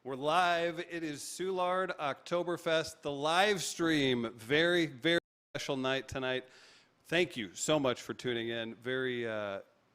We're live. It is Soulard Oktoberfest, the live stream. Very, very special night tonight. Thank you so much for tuning in. Very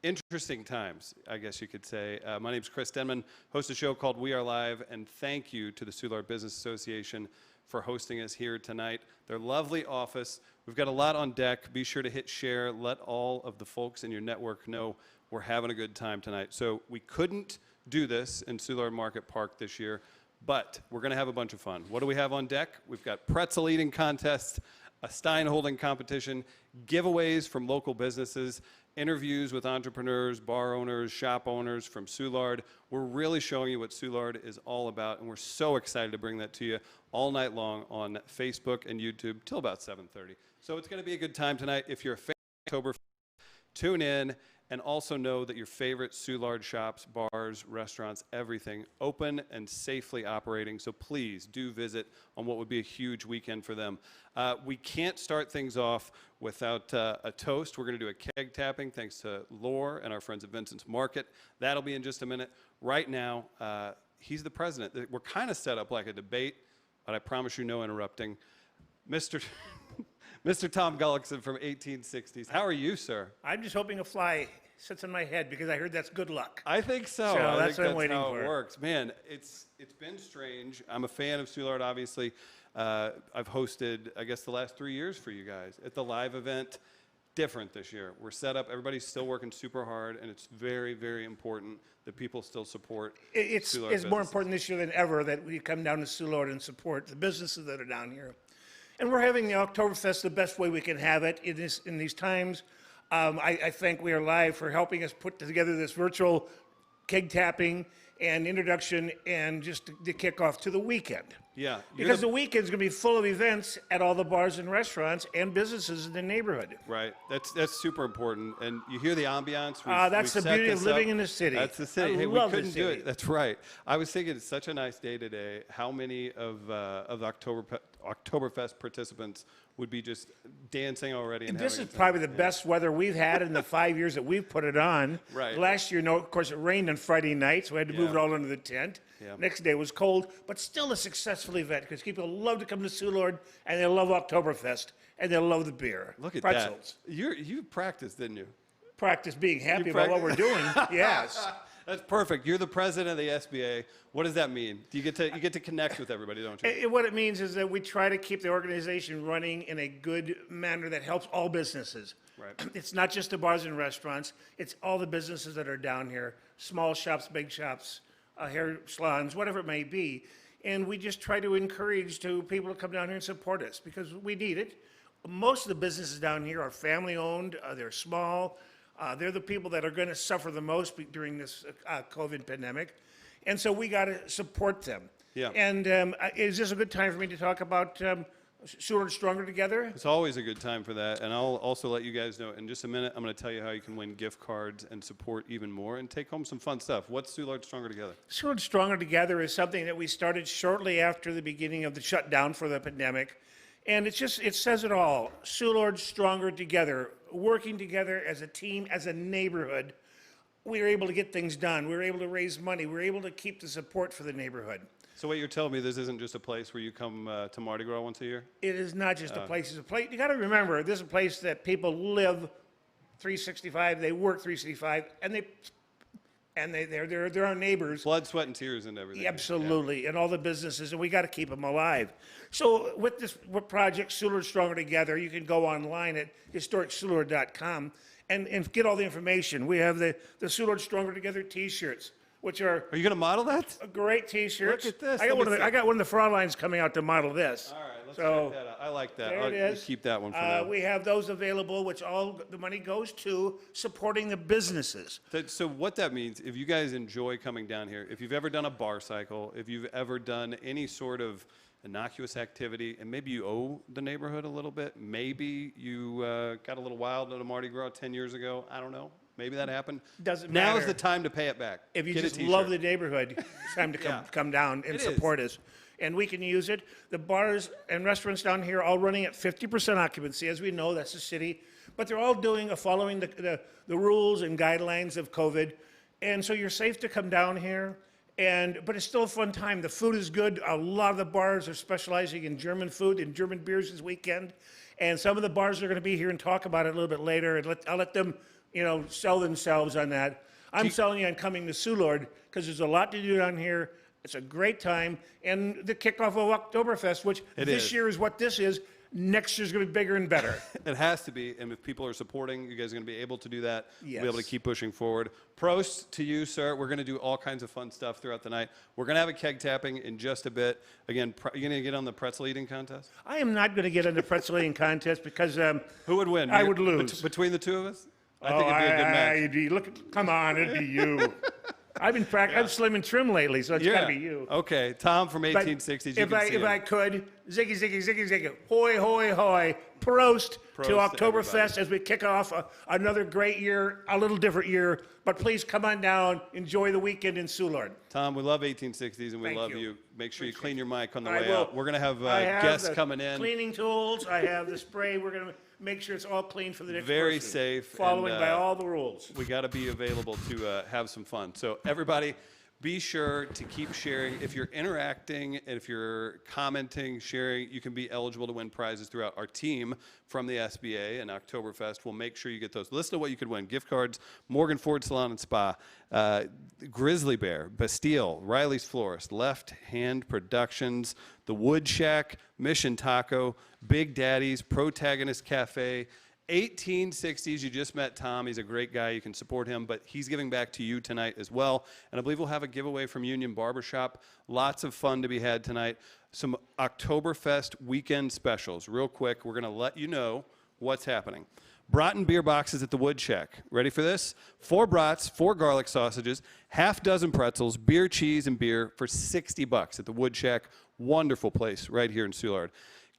interesting times, I guess you could say. My name is Chris Denman, host a show called We Are Live, and thank you to the Soulard Business Association for hosting us here tonight. Their lovely office. We've got a lot on deck. Be sure to hit share. Let all of the folks in your network know we're having a good time tonight. So we couldn't do this in Soulard Market Park this year, but we're going to have a bunch of fun. What do we have on deck? We've got pretzel eating contest, a Stein holding competition, giveaways from local businesses, interviews with entrepreneurs, bar owners, shop owners from Soulard. We're really showing you what Soulard is all about, and we're so excited to bring that to you all night long on Facebook and YouTube till about 7:30. So it's going to be a good time tonight. If you're a fan of Oktoberfest, tune in. And also know that your favorite Soulard shops, bars, restaurants, everything, open and safely operating. So please do visit on what would be a huge weekend for them. We can't start things off without a toast. We're going to do a keg tapping thanks to Lore and our friends at Vincent's Market. That'll be in just a minute. Right now, he's the president. We're kind of set up like a debate, but I promise you no interrupting. Mr. Tom Gullickson from 1860s. How are you, sir? I'm just hoping a fly sits on my head because I heard that's good luck. I think so. So I that's think what I'm waiting how for. It works. Man, it's been strange. I'm a fan of Soulard, obviously. I've hosted, I guess, the last 3 years for you guys at the live event. Different this year. We're set up. Everybody's still working super hard, and it's very, very important that people still support It's Soulard more important this year than ever that we come down to Soulard and support the businesses that are down here. And we're having the Oktoberfest the best way we can have it in these times. I thank We Are Live for helping us put together this virtual keg tapping and introduction and just the kickoff to the weekend. Yeah. Because the weekend's going to be full of events at all the bars and restaurants and businesses in the neighborhood. Right. That's super important. And you hear the ambiance. That's the beauty of living in the city. That's the city. Hey, we love couldn't the do city. it. That's right. I was thinking it's such a nice day today. How many of the Oktoberfest participants would be just dancing already? And This having is a probably time? the best weather we've had in the 5 years that we've put it on. Right. Last year, of course, it rained on Friday night, so we had to move it all into the tent. Yeah. Next day was cold, but still a successful event because people love to come to Soulard and they love Oktoberfest and they love the beer. Look at Pretzels. that. You practiced, didn't you? Practice being happy about what we're doing. Yes. That's perfect. You're the president of the SBA. What does that mean? You get to connect with everybody, don't you? What it means is that we try to keep the organization running in a good manner that helps all businesses. Right. It's not just the bars and restaurants. It's all the businesses that are down here, small shops, big shops, hair salons, whatever it may be. And we just try to encourage people to come down here and support us because we need it. Most of the businesses down here are family-owned. They're small. They're the people that are going to suffer the most during this COVID pandemic. And so we got to support them. Yeah. And is this a good time for me to talk about Soulard Stronger Together? It's always a good time for that. And I'll also let you guys know in just a minute, I'm going to tell you how you can win gift cards and support even more and take home some fun stuff. What's Soulard Stronger Together? Soulard Stronger Together is something that we started shortly after the beginning of the shutdown for the pandemic. And it says it all. Soulard Stronger Together, working together as a team, as a neighborhood. We were able to get things done. We were able to raise money. We were able to keep the support for the neighborhood. So what you're telling me, this isn't just a place where you come to Mardi Gras once a year? It is not just a place. It's a place. You got to remember, this is a place that people live 365. They work 365, and they're our neighbors. Blood, sweat, and tears and everything. Absolutely, and all the businesses, and we got to keep them alive. So with this project, Soulard Stronger Together, you can go online at historicsoulard.com and get all the information. We have the Soulard Stronger Together T-shirts, which are Are you going to model that? great T-shirts. Look at this. I got one of the Fraulein's coming out to model this. All right, let's So, check that out. I like that. there it is. Keep that one for now. We have those available, which all the money goes to supporting the businesses. So what that means, if you guys enjoy coming down here, if you've ever done a bar cycle, if you've ever done any sort of innocuous activity, and maybe you owe the neighborhood a little bit, maybe you got a little wild at a Mardi Gras 10 years ago, I don't know. Maybe that happened. Doesn't Now's matter. the time to pay it back. If you Get a just t-shirt. love the neighborhood, it's time to come down and It support us. And we can use it. The bars and restaurants down here are all running at 50% occupancy. As we know, that's the city. But they're all following the rules and guidelines of COVID. And so you're safe to come down here But it's still a fun time. The food is good. A lot of the bars are specializing in German food and German beers this weekend. And some of the bars are going to be here and talk about it a little bit later. And I'll let them, sell themselves on that. I'm selling you on coming to Soulard because there's a lot to do down here. It's a great time. And the kickoff of Oktoberfest, which this year is what this is. Next year's going to be bigger and better. It has to be, and if people are supporting, you guys are going to be able to do that. Yes. Be able to keep pushing forward. Prost to you, sir. We're going to do all kinds of fun stuff throughout the night. We're going to have a keg tapping in just a bit. Again, you're going to get on the pretzel eating contest? I am not going to get on the pretzel eating contest because who would win? I would lose. Between the two of us? I think it'd be a good match. Come on, it'd be you. I've been I'm slim and trim lately, so it's got to be you. Okay, Tom from 1860s. If I could, ziggy, ziggy, ziggy, ziggy, hoy, hoy, hoy, prost to Oktoberfest as we kick off another great year, a little different year. But please come on down, enjoy the weekend in Soulard. Tom, we love 1860s and we Thank love you. you. Make sure you clean your mic on the I way will. out. We're going to have I have guests the coming in. Cleaning tools. I have the spray. We're going to make sure it's all clean for the next Very person. safe. Following and, by all the rules. We got to be available to have some fun. So everybody, be sure to keep sharing. If you're interacting and if you're commenting, sharing, you can be eligible to win prizes throughout our team from the SBA and Oktoberfest. We'll make sure you get those. Listen to what you could win. Gift cards, Morgan Ford Salon and Spa, Grizzly Bear, Bastille, Riley's Florist, Left Hand Productions, The Wood Shack, Mission Taco, Big Daddy's, Protagonist Cafe, 1860s. You just met Tom. He's a great guy. You can support him, but he's giving back to you tonight as well. And I believe we'll have a giveaway from Union Barbershop. Lots of fun to be had tonight. Some Oktoberfest weekend specials. Real quick, we're going to let you know what's happening. Broughton beer boxes at the Wood Shack. Ready for this? 4 brats, 4 garlic sausages, half dozen pretzels, beer, cheese, and beer for $60 at the Wood Shack. Wonderful place right here in Soulard.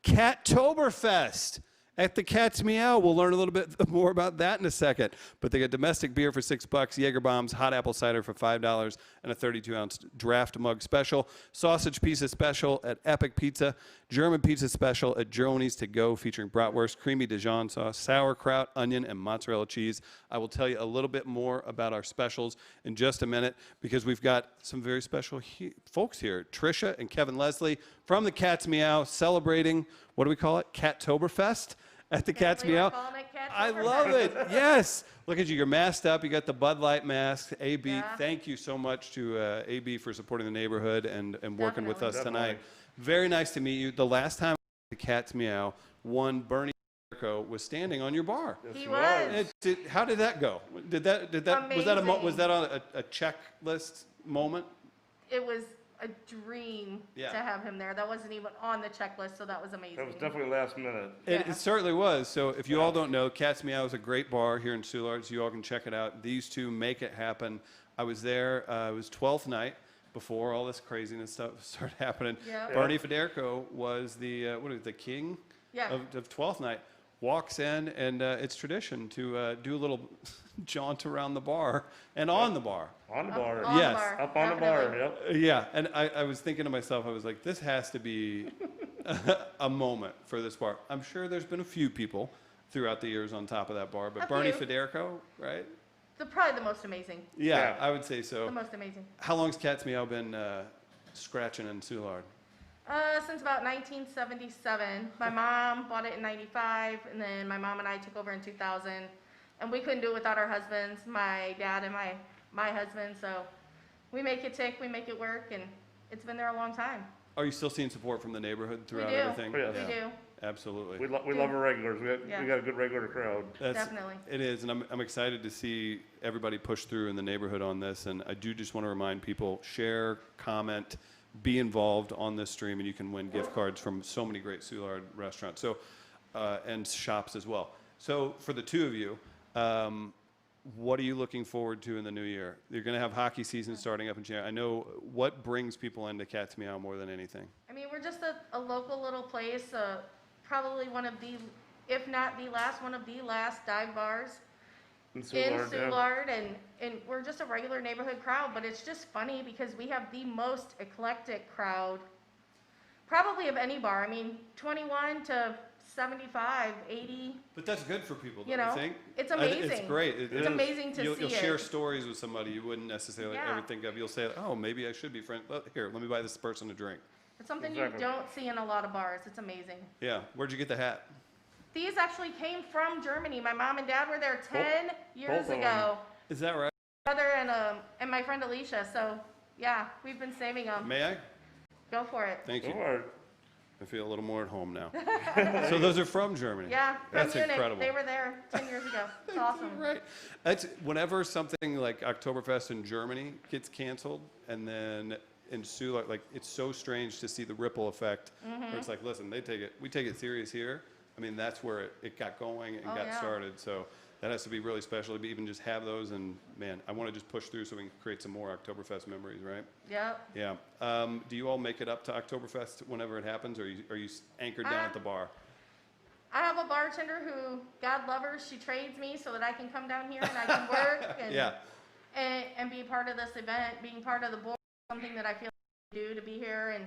Cattoberfest at the Cat's Meow. We'll learn a little bit more about that in a second. But they got domestic beer for $6, Jaeger bombs, hot apple cider for $5, and a 32-ounce draft mug special. Sausage pizza special at Epic Pizza. German pizza special at Joni's To Go, featuring bratwurst, creamy Dijon sauce, sauerkraut, onion, and mozzarella cheese. I will tell you a little bit more about our specials in just a minute because we've got some very special folks here. Tricia and Kevin Leslie from the Cat's Meow celebrating, what do we call it? Cattoberfest at the Cat's Meow. I love it. Yes. Look at you. You're masked up. You got the Bud Light mask. AB, thank you so much to AB for supporting the neighborhood and working with us tonight. Very nice to meet you. The last time the Cat's Meow, one Bernie was standing on your bar. He was. How did that go? Did that Amazing. was that on a checklist moment? It was a dream to have him there. That wasn't even on the checklist, so that was amazing. That was definitely last minute. It certainly was. So if you all don't know, Cat's Meow is a great bar here in Soulard, so you all can check it out. These two make it happen. I was there. It was 12th night before all this craziness stuff started happening. Yeah. Bernie Federico was the the king of 12th night. Walks in, and it's tradition to do a little jaunt around the bar and on the bar. On the bar. On the Yes. bar, Up on the bar, definitely. yep. Yeah, and I was thinking to myself, I was like, this has to be a moment for this bar. I'm sure there's been a few people throughout the years on top of that bar, but A Bernie few. Federico, right? Probably the most amazing. Yeah, Yeah. I would say so. The most amazing. How long's Cat's Meow been scratching in Soulard? Since about 1977. My mom bought it in 95, and then my mom and I took over in 2000. And we couldn't do it without our husbands, my dad and my husband. So we make it tick, we make it work, and it's been there a long time. Are you still seeing support from the neighborhood throughout do. everything? Oh, yes. We do, Absolutely. We love our regulars. We Yeah. got a good regular crowd. definitely. It is, and I'm excited to see everybody push through in the neighborhood on this. And I do just want to remind people, share, comment, be involved on this stream, and you can win gift cards from so many great Soulard restaurants and shops as well. So for the two of you, what are you looking forward to in the new year? You're going to have hockey season starting up in January. I know what brings people into Cat's Meow more than anything. I mean, we're just a local little place, probably one of the, if not the last, one of the last dive bars in Soulard, yeah. Soulard, and we're just a regular neighborhood crowd, but it's just funny because we have the most eclectic crowd probably of any bar. I mean, 21 to 75, 80. But that's good for people, You don't know, you think? it's It's amazing. great. It's amazing to You'll see share it. stories with somebody you wouldn't necessarily Yeah. ever think of. You'll say, oh, maybe I should be friends. Well, here, let me buy this person a drink. It's something Exactly. you don't see in a lot of bars. It's amazing. Yeah. Where'd you get the hat? These actually came from Germany. My mom and dad were there 10 years both of ago. Is that right? Brother and my friend Alicia. So yeah, we've been saving them. May I? Go for it. Thank you. Or I feel a little more at home now. So those are from Germany. Yeah, from That's Munich. incredible. They were there 10 years ago. It's awesome. Right. That's whenever something like Oktoberfest in Germany gets canceled, and then in Soulard, like it's so strange to see the ripple effect. Where it's like, listen, we take it serious here. I mean, that's where it got going and Oh, got yeah. started. So that has to be really special to even just have those. And man, I want to just push through so we can create some more Oktoberfest memories, right? Yep. Yeah. Do you all make it up to Oktoberfest whenever it happens, or are you anchored down at the bar? I have a bartender who, God love her, she trades me so that I can come down here and I can work and, Yeah. and be part of this event, being part of the board, something that I feel I do to be here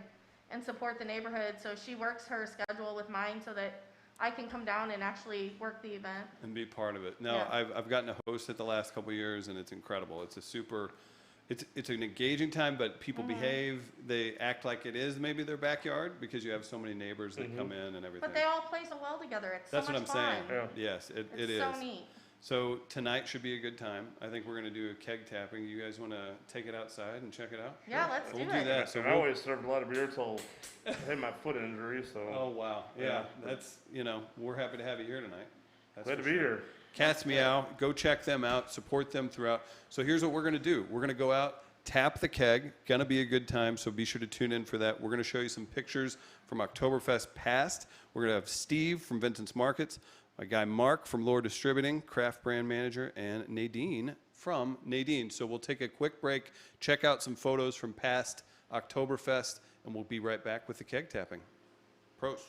and support the neighborhood. So she works her schedule with mine so that I can come down and actually work the event. And be part of it. No, Yeah. I've gotten to host it the last couple of years, and it's incredible. It's an engaging time, but people Mm-hmm. behave. They act like it is maybe their backyard because you have so many neighbors that come in and everything. But they all play so well together. It's That's so what much I'm fun. saying. Yeah. Yes, it It's is. so neat. So tonight should be a good time. I think we're going to do a keg tapping. You guys want to take it outside and check it out? Yeah, let's We'll do do it. that. So I always served a lot of beer till I had my foot injury, so Oh wow, yeah. Yeah. That's we're happy to have you here tonight. That's glad for to be sure. here. Cats Meow, go check them out, support them throughout. So here's what we're going to do. We're going to go out, tap the keg. Going to be a good time, so be sure to tune in for that. We're going to show you some pictures from Oktoberfest past. We're going to have Steve from Vincent's Markets, my guy Mark from Lord Distributing, craft brand manager, and Nadine from Nadine. So we'll take a quick break, check out some photos from past Oktoberfest, and we'll be right back with the keg tapping. Prost.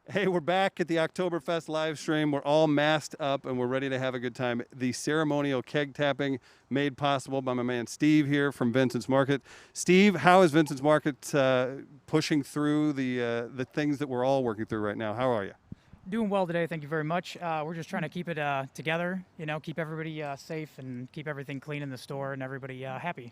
Hey, we're back at the Oktoberfest live stream. We're all masked up and we're ready to have a good time. The ceremonial keg tapping made possible by my man Steve here from Vincent's Market. Steve, how is Vincent's Market pushing through the things that we're all working through right now? How are you? Doing well today, thank you very much. We're just trying to keep it together, keep everybody safe and keep everything clean in the store and everybody happy.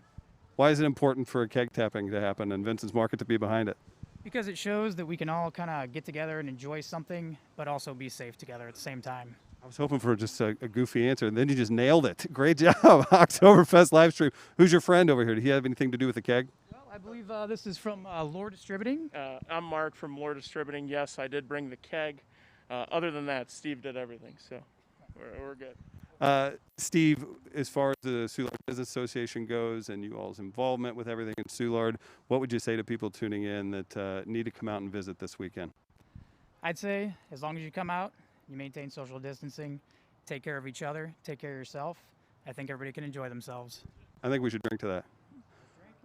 Why is it important for a keg tapping to happen and Vincent's Market to be behind it? Because it shows that we can all kind of get together and enjoy something, but also be safe together at the same time. I was hoping for just a goofy answer, and then you just nailed it. Great job. Oktoberfest live stream. Who's your friend over here? Did he have anything to do with the keg? Well, I believe this is from Lord Distributing. I'm Mark from Soulard Distributing. Yes, I did bring the keg. Other than that, Steve did everything, so we're good. Steve, as far as the Soulard Business Association goes and you all's involvement with everything in Soulard, what would you say to people tuning in that need to come out and visit this weekend? I'd say as long as you come out, you maintain social distancing, take care of each other, take care of yourself, I think everybody can enjoy themselves. I think we should drink to that.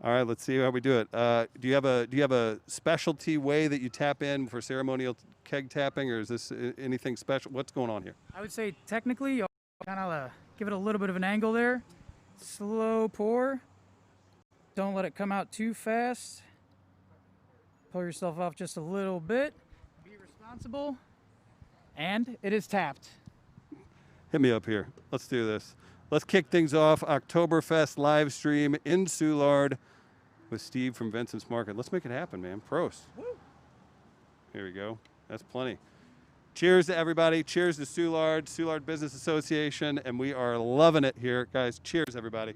All right, let's see how we do it. Do you have a specialty way that you tap in for ceremonial keg tapping, or is this anything special? What's going on here? I would say technically, you'll kind of give it a little bit of an angle there. Slow pour. Don't let it come out too fast. Pull yourself off just a little bit. Be responsible. And it is tapped. Hit me up here. Let's do this. Let's kick things off. Oktoberfest live stream in Soulard with Steve from Vincent's Market. Let's make it happen, man. Prost. Woo. Here we go. That's plenty. Cheers to everybody. Cheers to Soulard Business Association, and we are loving it here, guys. Cheers, everybody.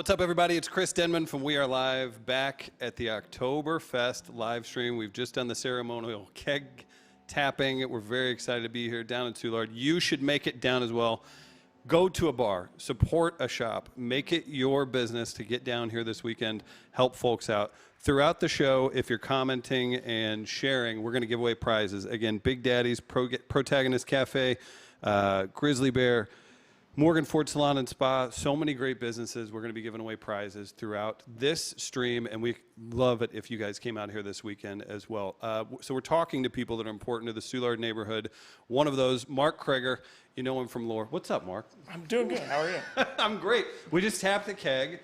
What's up, everybody? It's Chris Denman from We Are Live, back at the Oktoberfest live stream. We've just done the ceremonial keg tapping. We're very excited to be here down in Soulard. You should make it down as well. Go to a bar, support a shop, make it your business to get down here this weekend, help folks out. Throughout the show, if you're commenting and sharing, we're going to give away prizes. Again, Big Daddy's, Protagonist Cafe, Grizzly Bear, Morgan Ford Salon and Spa, so many great businesses. We're going to be giving away prizes throughout this stream, and we love it if you guys came out here this weekend as well. So we're talking to people that are important to the Soulard neighborhood. One of those, Mark Kreger. You know him from Lore. What's up, Mark? I'm doing good. How are you? I'm great. We just tapped the keg.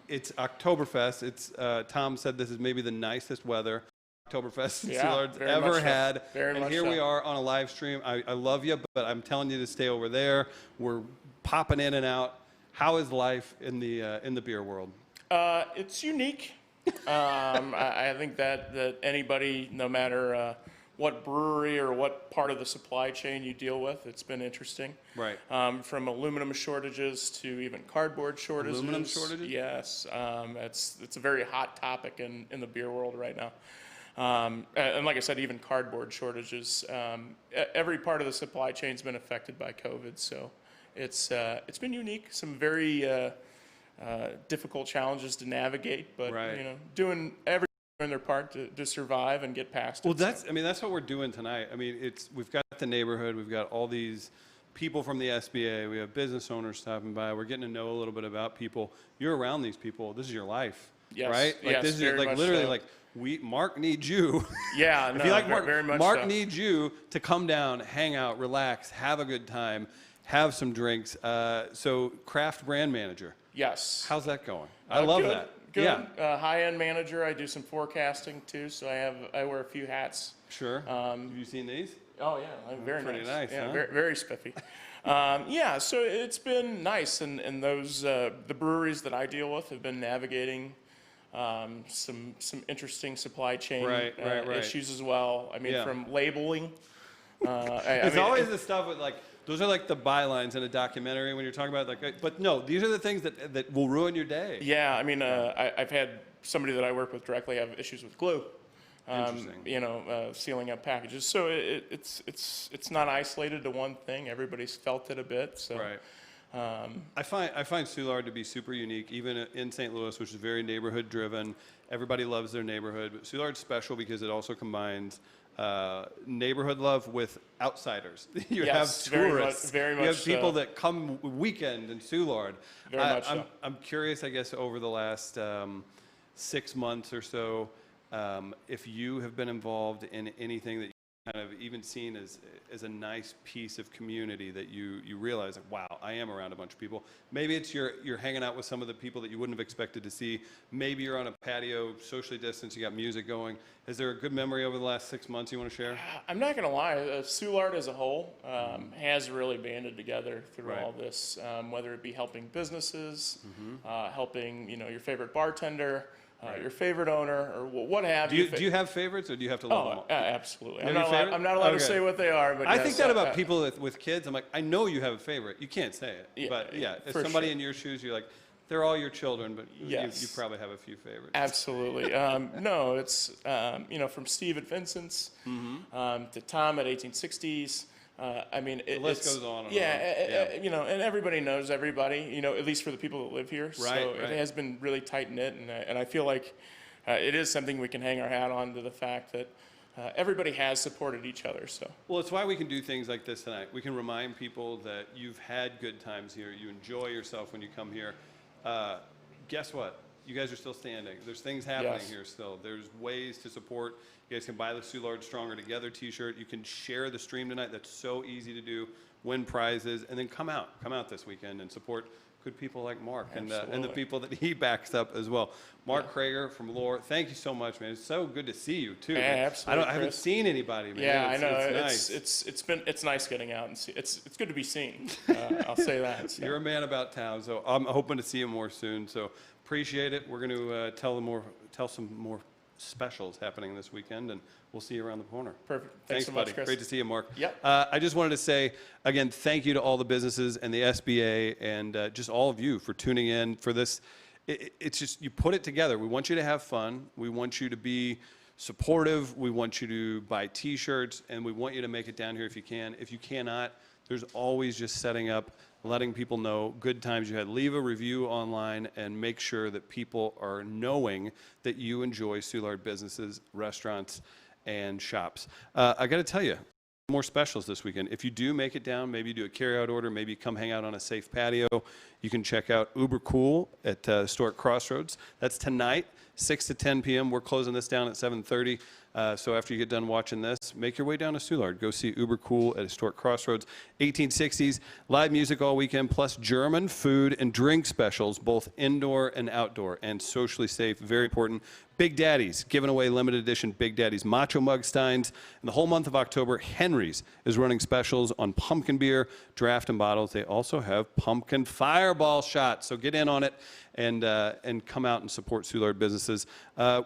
It's Oktoberfest. It's Tom said this is maybe the nicest weather Oktoberfest Soulard's ever had. And here we are on a live stream. I love you, but I'm telling you to stay over there. We're popping in and out. How is life in the beer world? It's unique. I think that anybody, no matter what brewery or what part of the supply chain you deal with, it's been interesting. Right. From aluminum shortages to even cardboard shortages. Aluminum shortages? Yes. It's a very hot topic in the beer world right now. And like I said, even cardboard shortages. Every part of the supply chain's been affected by COVID, so it's been unique. Some very difficult challenges to navigate, but doing everything in their part to survive and get past it. Well, that's what we're doing tonight. I mean, we've got the neighborhood, we've got all these people from the SBA, we have business owners stopping by. We're getting to know a little bit about people. You're around these people. This is your life, right? Like this is like literally like. Mark needs you. Yeah, if you like Mark, very much Mark so. needs you to come down, hang out, relax, have a good time, have some drinks. So, craft brand manager. Yes. How's that going? I love good, that. Good. Yeah. High-end manager. I do some forecasting too, so I wear a few hats. Sure. Have you seen these? Oh yeah, very pretty nice. Yeah, huh? very spiffy. Yeah, so it's been nice, and those the breweries that I deal with have been navigating some interesting supply chain issues as well. I mean, from labeling. It's always the stuff with like, those are like the bylines in a documentary when you're talking about like, but no, these are the things that will ruin your day. Yeah, I mean, I've had somebody that I work with directly have issues with glue. Sealing up packages. So it's not isolated to one thing. Everybody's felt it a bit. So. Right. I find Soulard to be super unique, even in St. Louis, which is very neighborhood driven. Everybody loves their neighborhood. But Soulard's special because it also combines neighborhood love with outsiders. You have tourists. Very much you have people that come weekend in Soulard. Very much so. I'm curious, I guess, over the last 6 months or so, if you have been involved in anything that kind of even seen as a nice piece of community that you realize, like, wow, I am around a bunch of people. Maybe it's you're hanging out with some of the people that you wouldn't have expected to see. Maybe you're on a patio, socially distanced, you got music going. Is there a good memory over the last 6 months you want to share? I'm not going to lie, Soulard as a whole has really banded together through all this, whether it be helping businesses, helping your favorite bartender, your favorite owner, or what have you. Do you have favorites, or do you have to love them all? Absolutely. I'm not allowed to say what they are, but I think that about people with kids. I'm like, I know you have a favorite. You can't say it, but yeah, if somebody in your shoes, you're like, they're all your children, but you probably have a few favorites. Absolutely. No, it's from Steve at Vincent's to Tom at 1860s. I mean, the list goes on and on. And everybody knows everybody, at least for the people that live here. Right, so it has been really tight-knit, and I feel like it is something we can hang our hat on, to the fact that everybody has supported each other. So. Well, it's why we can do things like this tonight. We can remind people that you've had good times here. You enjoy yourself when you come here. Guess what? You guys are still standing. There's things happening here still. There's ways to support. You guys can buy the Soulard Stronger Together t-shirt. You can share the stream tonight. That's so easy to do. Win prizes. And then come out this weekend and support good people like Mark and the people that he backs up as well. Mark Kreger from Lore, thank you so much, man. It's so good to see you too. Yeah, absolutely. I haven't seen anybody, man. Yeah, I know. It's nice. It's nice getting out and see. It's good to be seen. I'll say that. So. You're a man about town, so I'm hoping to see you more soon. So appreciate it. We're going to tell some more specials happening this weekend, and we'll see you around the corner. Perfect. Thanks, so buddy. much, Chris. Great to see you, Mark. Yep. I just wanted to say, again, thank you to all the businesses and the SBA and just all of you for tuning in for this. It's just, you put it together. We want you to have fun. We want you to be supportive. We want you to buy T-shirts, and we want you to make it down here if you can. If you cannot, there's always just setting up, letting people know good times you had. Leave a review online and make sure that people are knowing that you enjoy Soulard businesses, restaurants, and shops. I got to tell you, more specials this weekend. If you do make it down, maybe do a carryout order, maybe come hang out on a safe patio, you can check out Uber Cool at Historic Crossroads. That's tonight, 6 to 10 p.m. We're closing this down at 7:30. So after you get done watching this, make your way down to Soulard. Go see Uber Cool at Historic Crossroads. 1860s, live music all weekend, plus German food and drink specials, both indoor and outdoor, and socially safe, very important. Big Daddy's, giving away limited edition Big Daddy's Macho Mug Steins. And the whole month of October, Henry's is running specials on pumpkin beer, draft, and bottles. They also have pumpkin fireball shots. So get in on it and come out and support Soulard businesses.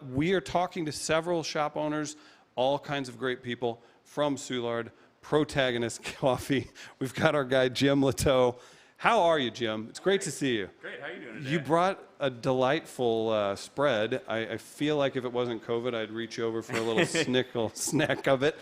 We are talking to several shop owners, all kinds of great people from Soulard, Protagonist Coffee. We've got our guy, Jim Lateau. How are you, Jim? It's great to see you. Great. How are you doing today? You brought a delightful spread. I feel like if it wasn't COVID, I'd reach over for a little snack of it.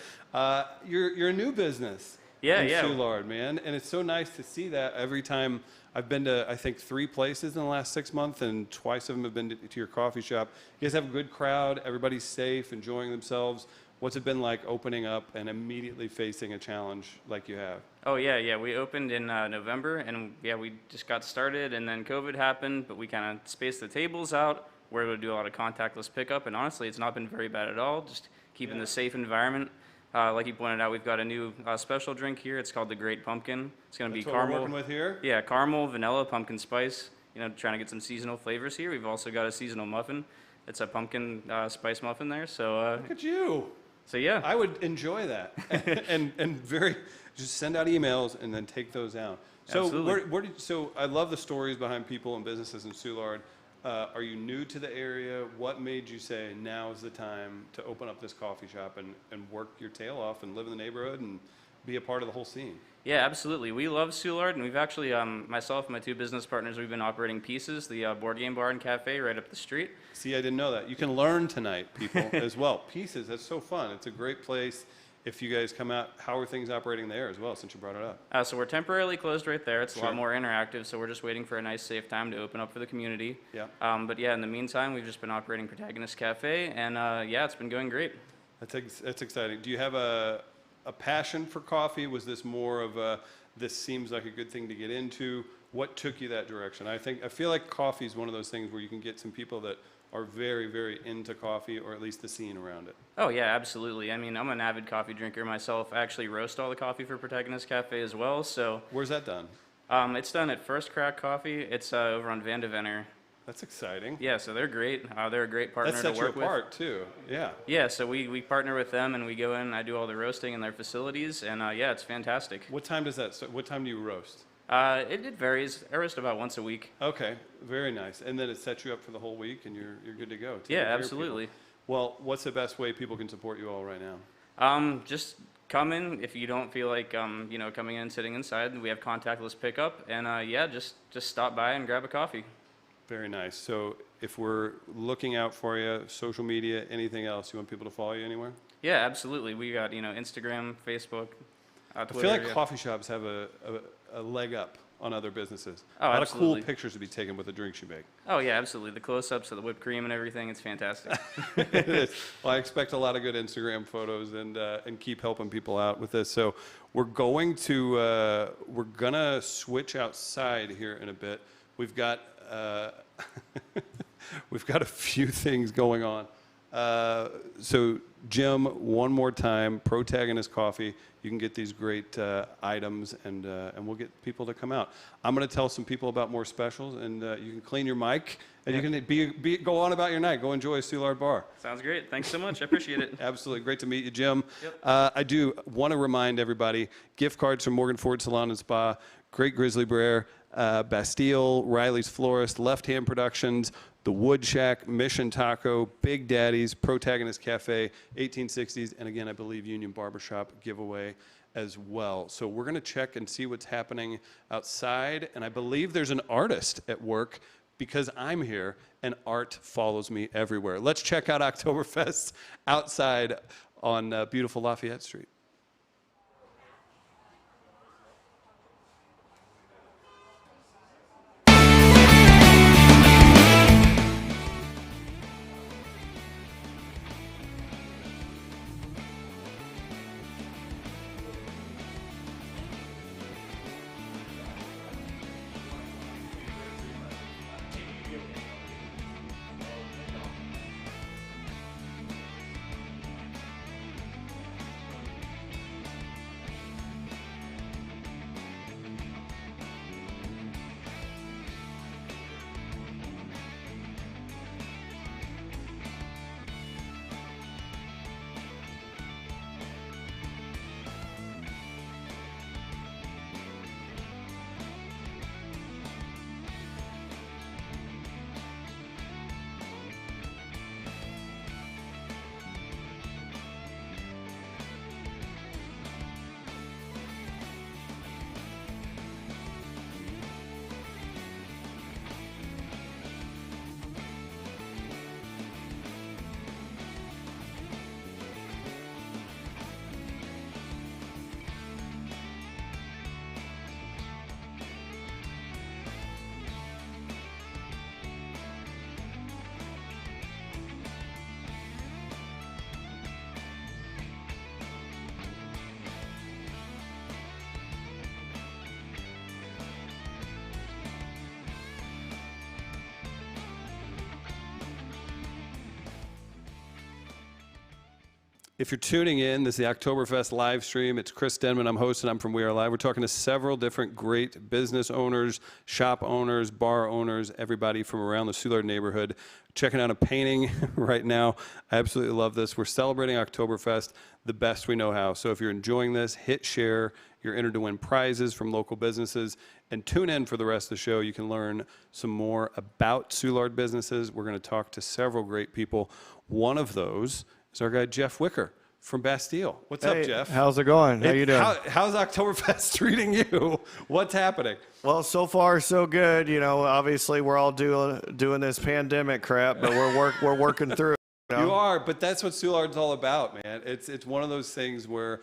You're a new business in Soulard, man, and it's so nice to see that every time. I've been to, I think, 3 places in the last 6 months, and twice of them have been to your coffee shop. You guys have a good crowd. Everybody's safe, enjoying themselves. What's it been like opening up and immediately facing a challenge like you have? Oh, yeah. We opened in November, and we just got started, and then COVID happened, but we kind of spaced the tables out. We're able to do a lot of contactless pickup, and honestly, it's not been very bad at all, just keeping the safe environment. Like you pointed out, we've got a new special drink here. It's called the Great Pumpkin. It's going to be caramel. We're working with here? Yeah, caramel, vanilla, pumpkin spice. You know, trying to get some seasonal flavors here. We've also got a seasonal muffin. It's a pumpkin spice muffin there. So look at you. So yeah, I would enjoy that, and just send out emails and then take those out. So Absolutely. So I love the stories behind people and businesses in Soulard. Are you new to the area? What made you say now is the time to open up this coffee shop and work your tail off and live in the neighborhood and be a part of the whole scene? Yeah, absolutely. We love Soulard, and we've actually, myself and my 2 business partners, we've been operating Pieces, the board game bar and cafe right up the street. See, I didn't know that. You can learn tonight, people, as well. Pieces, that's so fun. It's a great place. If you guys come out, how are things operating there as well, since you brought it up? So we're temporarily closed right there. It's Sure. a lot more interactive, so we're just waiting for a nice, safe time to open up for the community. Yeah. But yeah, in the meantime, we've just been operating Protagonist Cafe, and it's been going great. That's exciting. Do you have a passion for coffee? Was this more of a, this seems like a good thing to get into? What took you that direction? I feel like coffee is one of those things where you can get some people that are very, very into coffee, or at least the scene around it. Oh yeah, absolutely. I mean, I'm an avid coffee drinker myself. I actually roast all the coffee for Protagonist Cafe as well, so. Where's that done? It's done at First Crack Coffee. It's over on Van de Venner. That's exciting. Yeah, so they're great. They're a great partner That to sets you work with. apart too. Yeah. Yeah, so we partner with them, and we go in, I do all the roasting in their facilities, and it's fantastic. What time does that start? What time do you roast? It varies. I roast about once a week. Okay, very nice. And then it sets you up for the whole week, and you're good to go. Take Yeah, care of absolutely. people. Well, what's the best way people can support you all right now? Just come in if you don't feel like coming in and sitting inside. We have contactless pickup, and just stop by and grab a coffee. Very nice. So if we're looking out for you, social media, anything else, you want people to follow you anywhere? Yeah, absolutely. We got Instagram, Facebook, Twitter. I feel like coffee shops have a leg up on other businesses. Oh, a lot absolutely. of cool pictures to be taken with the drinks you make. Oh yeah, absolutely. The close-ups of the whipped cream and everything, it's fantastic. It is. Well, I expect a lot of good Instagram photos and keep helping people out with this. So we're gonna switch outside here in a bit. We've got we've got a few things going on. So Jim, one more time, Protagonist Coffee. You can get these great items, and we'll get people to come out. I'm going to tell some people about more specials, and you can clean your mic, and you can go on about your night. Go enjoy a Soulard bar. Sounds great. Thanks so much. I appreciate it. Absolutely. Great to meet you, Jim. Yep. I do want to remind everybody, gift cards from Morgan Ford Salon and Spa, Great Grizzly Bear, Bastille, Riley's Florist, Left Hand Productions, the Wood Shack, Mission Taco, Big Daddy's, Protagonist Cafe, 1860s, and again, I believe Union Barbershop giveaway as well. So we're going to check and see what's happening outside, and I believe there's an artist at work because I'm here, and art follows me everywhere. Let's check out Oktoberfest outside on beautiful Lafayette Street. If you're tuning in, this is the Oktoberfest live stream. It's Chris Denman. I'm hosting. I'm from We Are Live. We're talking to several different great business owners, shop owners, bar owners, everybody from around the Soulard neighborhood. Checking out a painting right now. I absolutely love this. We're celebrating Oktoberfest the best we know how. So if you're enjoying this, hit share. You're entered to win prizes from local businesses. And tune in for the rest of the show. You can learn some more about Soulard businesses. We're going to talk to several great people. One of those is our guy Jeff Wicker from Bastille. What's up, Jeff? How's it going? How you doing? How's Oktoberfest treating you? What's happening? Well, so far so good. You know, obviously we're all doing this pandemic crap, but we're working through it. You know? You are, but that's what Soulard's all about, man. It's one of those things where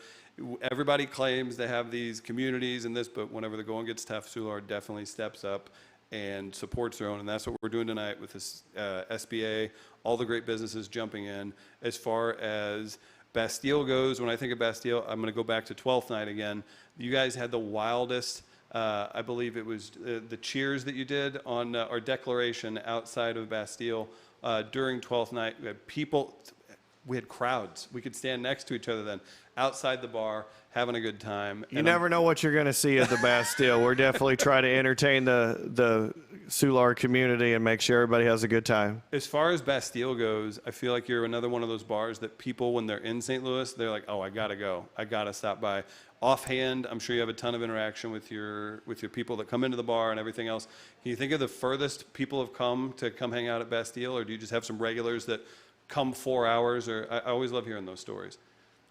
everybody claims they have these communities and this, but whenever the going gets tough, Soulard definitely steps up and supports their own, and that's what we're doing tonight with this SBA, all the great businesses jumping in. As far as Bastille goes, when I think of Bastille, I'm going to go back to 12th night again. You guys had the wildest, I believe it was the cheers that you did on our declaration outside of Bastille during 12th night. We had people, we had crowds. We could stand next to each other then, outside the bar, having a good time. You never know what you're going to see at the Bastille. We're definitely trying to entertain the Soulard community and make sure everybody has a good time. As far as Bastille goes, I feel like you're another one of those bars that people, when they're in St. Louis, they're like, oh, I got to go. I got to stop by. Offhand, I'm sure you have a ton of interaction with your people that come into the bar and everything else. Can you think of the furthest people have come to come hang out at Bastille, or do you just have some regulars that come 4 hours? Or I always love hearing those stories.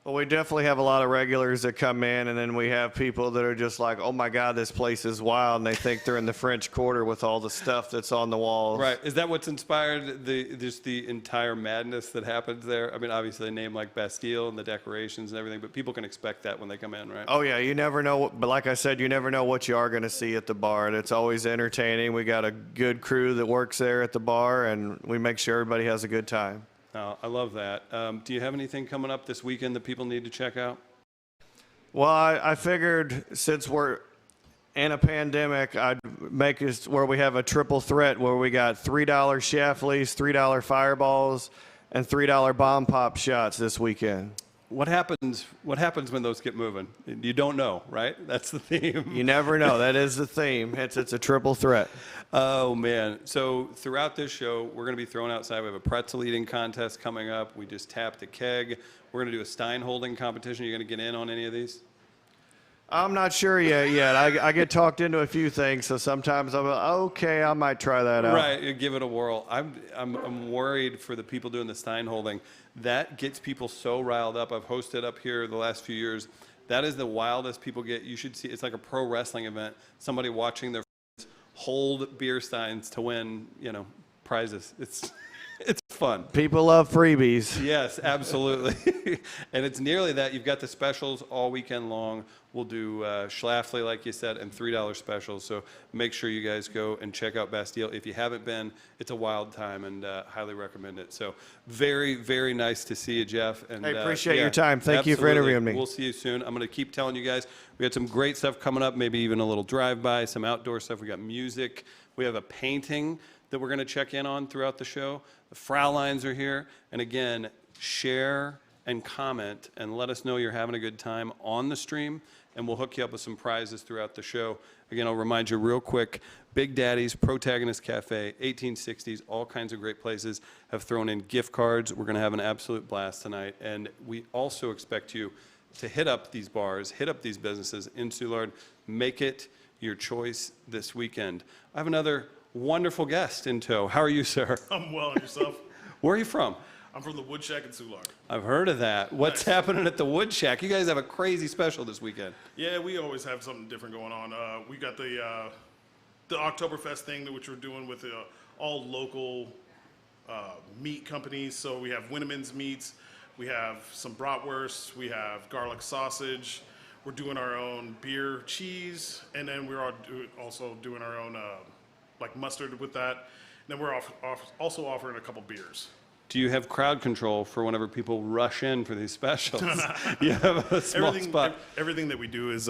Well, we definitely have a lot of regulars that come in, and then we have people that are just like, oh my God, this place is wild, and they think they're in the French Quarter with all the stuff that's on the walls. Right. Is that what's inspired just the entire madness that happens there? I mean, obviously a name like Bastille and the decorations and everything, but people can expect that when they come in, right? Oh yeah, you never know, but like I said, you never know what you are going to see at the bar, and it's always entertaining. We got a good crew that works there at the bar, and we make sure everybody has a good time. Oh, I love that. Do you have anything coming up this weekend that people need to check out? Well, I figured since we're in a pandemic, I'd make it where we have a triple threat where we got $3 Schlafly's, $3 Fireballs, and $3 Bomb Pop shots this weekend. What happens when those get moving? You don't know, right? That's the theme. You never know. That is the theme. It's a triple threat. Oh, man. So throughout this show, we're going to be thrown outside. We have a pretzel eating contest coming up. We just tapped a keg. We're going to do a Stein holding competition. Are you going to get in on any of these? I'm not sure yet. I get talked into a few things, so sometimes I'm like, okay, I might try that out. Right, you give it a whirl. I'm worried for the people doing the Stein holding. That gets people so riled up. I've hosted up here the last few years. That is the wildest people get. You should see. It's like a pro wrestling event. Somebody watching their friends hold beer steins to win, prizes. It's fun. People love freebies. Yes, absolutely. And it's nearly that. You've got the specials all weekend long. We'll do Schlafly, like you said, and $3 specials. So make sure you guys go and check out Bastille. If you haven't been, it's a wild time, and highly recommend it. So very, very nice to see you, Jeff. And I appreciate your time. Thank you for interviewing me. We'll see you soon. I'm going to keep telling you guys. We got some great stuff coming up, maybe even a little drive-by, some outdoor stuff. We got music. We have a painting that we're going to check in on throughout the show. The Fraulines are here. And again, share and comment and let us know you're having a good time on the stream, and we'll hook you up with some prizes throughout the show. Again, I'll remind you real quick, Big Daddy's, Protagonist Cafe, 1860s, all kinds of great places have thrown in gift cards. We're going to have an absolute blast tonight. And we also expect you to hit up these bars, hit up these businesses in Soulard. Make it your choice this weekend. I have another wonderful guest in tow. How are you, sir? I'm well, and yourself? Where are you from? I'm from the Wood Shack in Soulard. I've heard of that. What's happening at the Wood Shack? You guys have a crazy special this weekend. Yeah, we always have something different going on. We got the Oktoberfest thing, which we're doing with all local meat companies. So we have Winneman's Meats, we have some bratwurst, we have garlic sausage. We're doing our own beer cheese, and then we're also doing our own like mustard with that. And then we're also offering a couple beers. Do you have crowd control for whenever people rush in for these specials? You have a small spot. Everything that we do is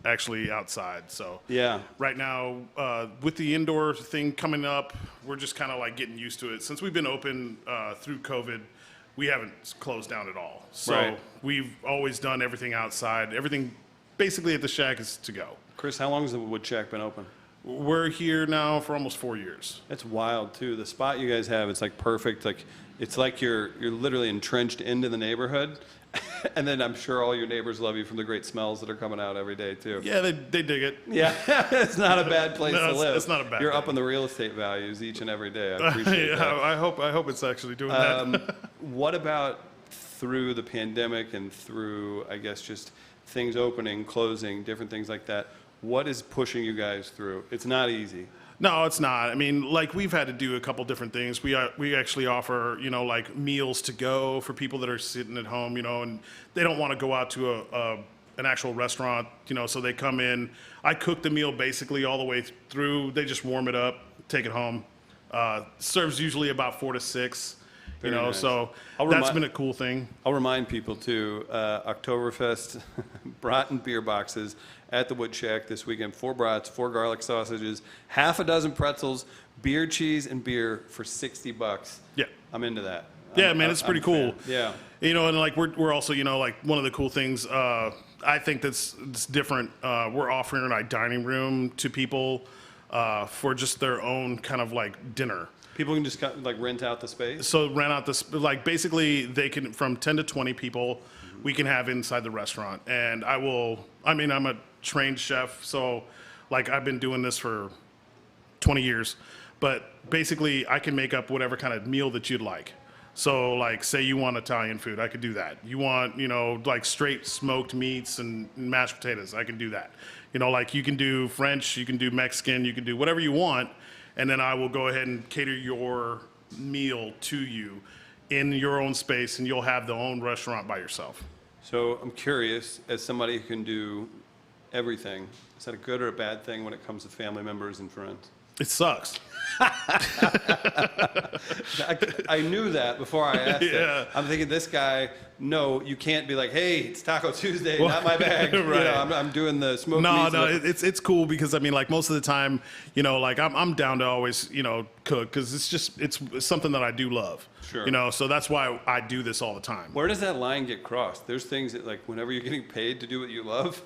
actually outside. So Yeah. right now, with the indoor thing coming up, we're just kind of like getting used to it. Since we've been open through COVID, we haven't closed down at all. So Right. we've always done everything outside. Everything basically at the shack is to go. Chris, how long has the Wood Shack been open? We're here now for almost 4 years. That's wild too. The spot you guys have, it's like perfect. Like it's like you're literally entrenched into the neighborhood. And then I'm sure all your neighbors love you from the great smells that are coming out every day too. Yeah, they dig it. Yeah, it's not a bad place No, to live. it's not a bad You're thing. up in the real estate values each and every day. I appreciate Yeah, that. I hope it's actually doing that. What about through the pandemic and through, I guess, just things opening, closing, different things like that? What is pushing you guys through? It's not easy. No, it's not. I mean, like we've had to do a couple different things. We actually offer, like meals to go for people that are sitting at home, and they don't want to go out to an actual restaurant, so they come in. I cook the meal basically all the way through. They just warm it up, take it home. Serves usually about 4 to 6, Very nice. so I'll that's remi- been a cool thing. I'll remind people too, Oktoberfest brat and beer boxes at the Wood Shack this weekend. 4 brats, 4 garlic sausages, half a dozen pretzels, beer cheese, and beer for $60. Yeah. I'm into that. Yeah, man, it's I'm pretty a cool. fan. Yeah. And like we're also, like one of the cool things I think that's different. We're offering a dining room to people for just their own kind of like dinner. People can just like rent out the space. So rent out this, like basically they can, from 10 to 20 people, we can have inside the restaurant. And I'm a trained chef, so like I've been doing this for 20 years, but basically I can make up whatever kind of meal that you'd like. So like say you want Italian food, I could do that. You want, like straight smoked meats and mashed potatoes, I can do that. Like you can do French, you can do Mexican, you can do whatever you want. And then I will go ahead and cater your meal to you in your own space, and you'll have the own restaurant by yourself. So I'm curious, as somebody who can do everything, is that a good or a bad thing when it comes to family members and friends? It sucks. I knew that before I asked Yeah. it. I'm thinking this guy, no, you can't be like, hey, it's Taco Tuesday, not my bag. Right. I'm doing the smoked No, meats. it's cool because like most of the time, like I'm down to always, cook because it's something that I do love. Sure. So that's why I do this all the time. Where does that line get crossed? There's things that like whenever you're getting paid to do what you love,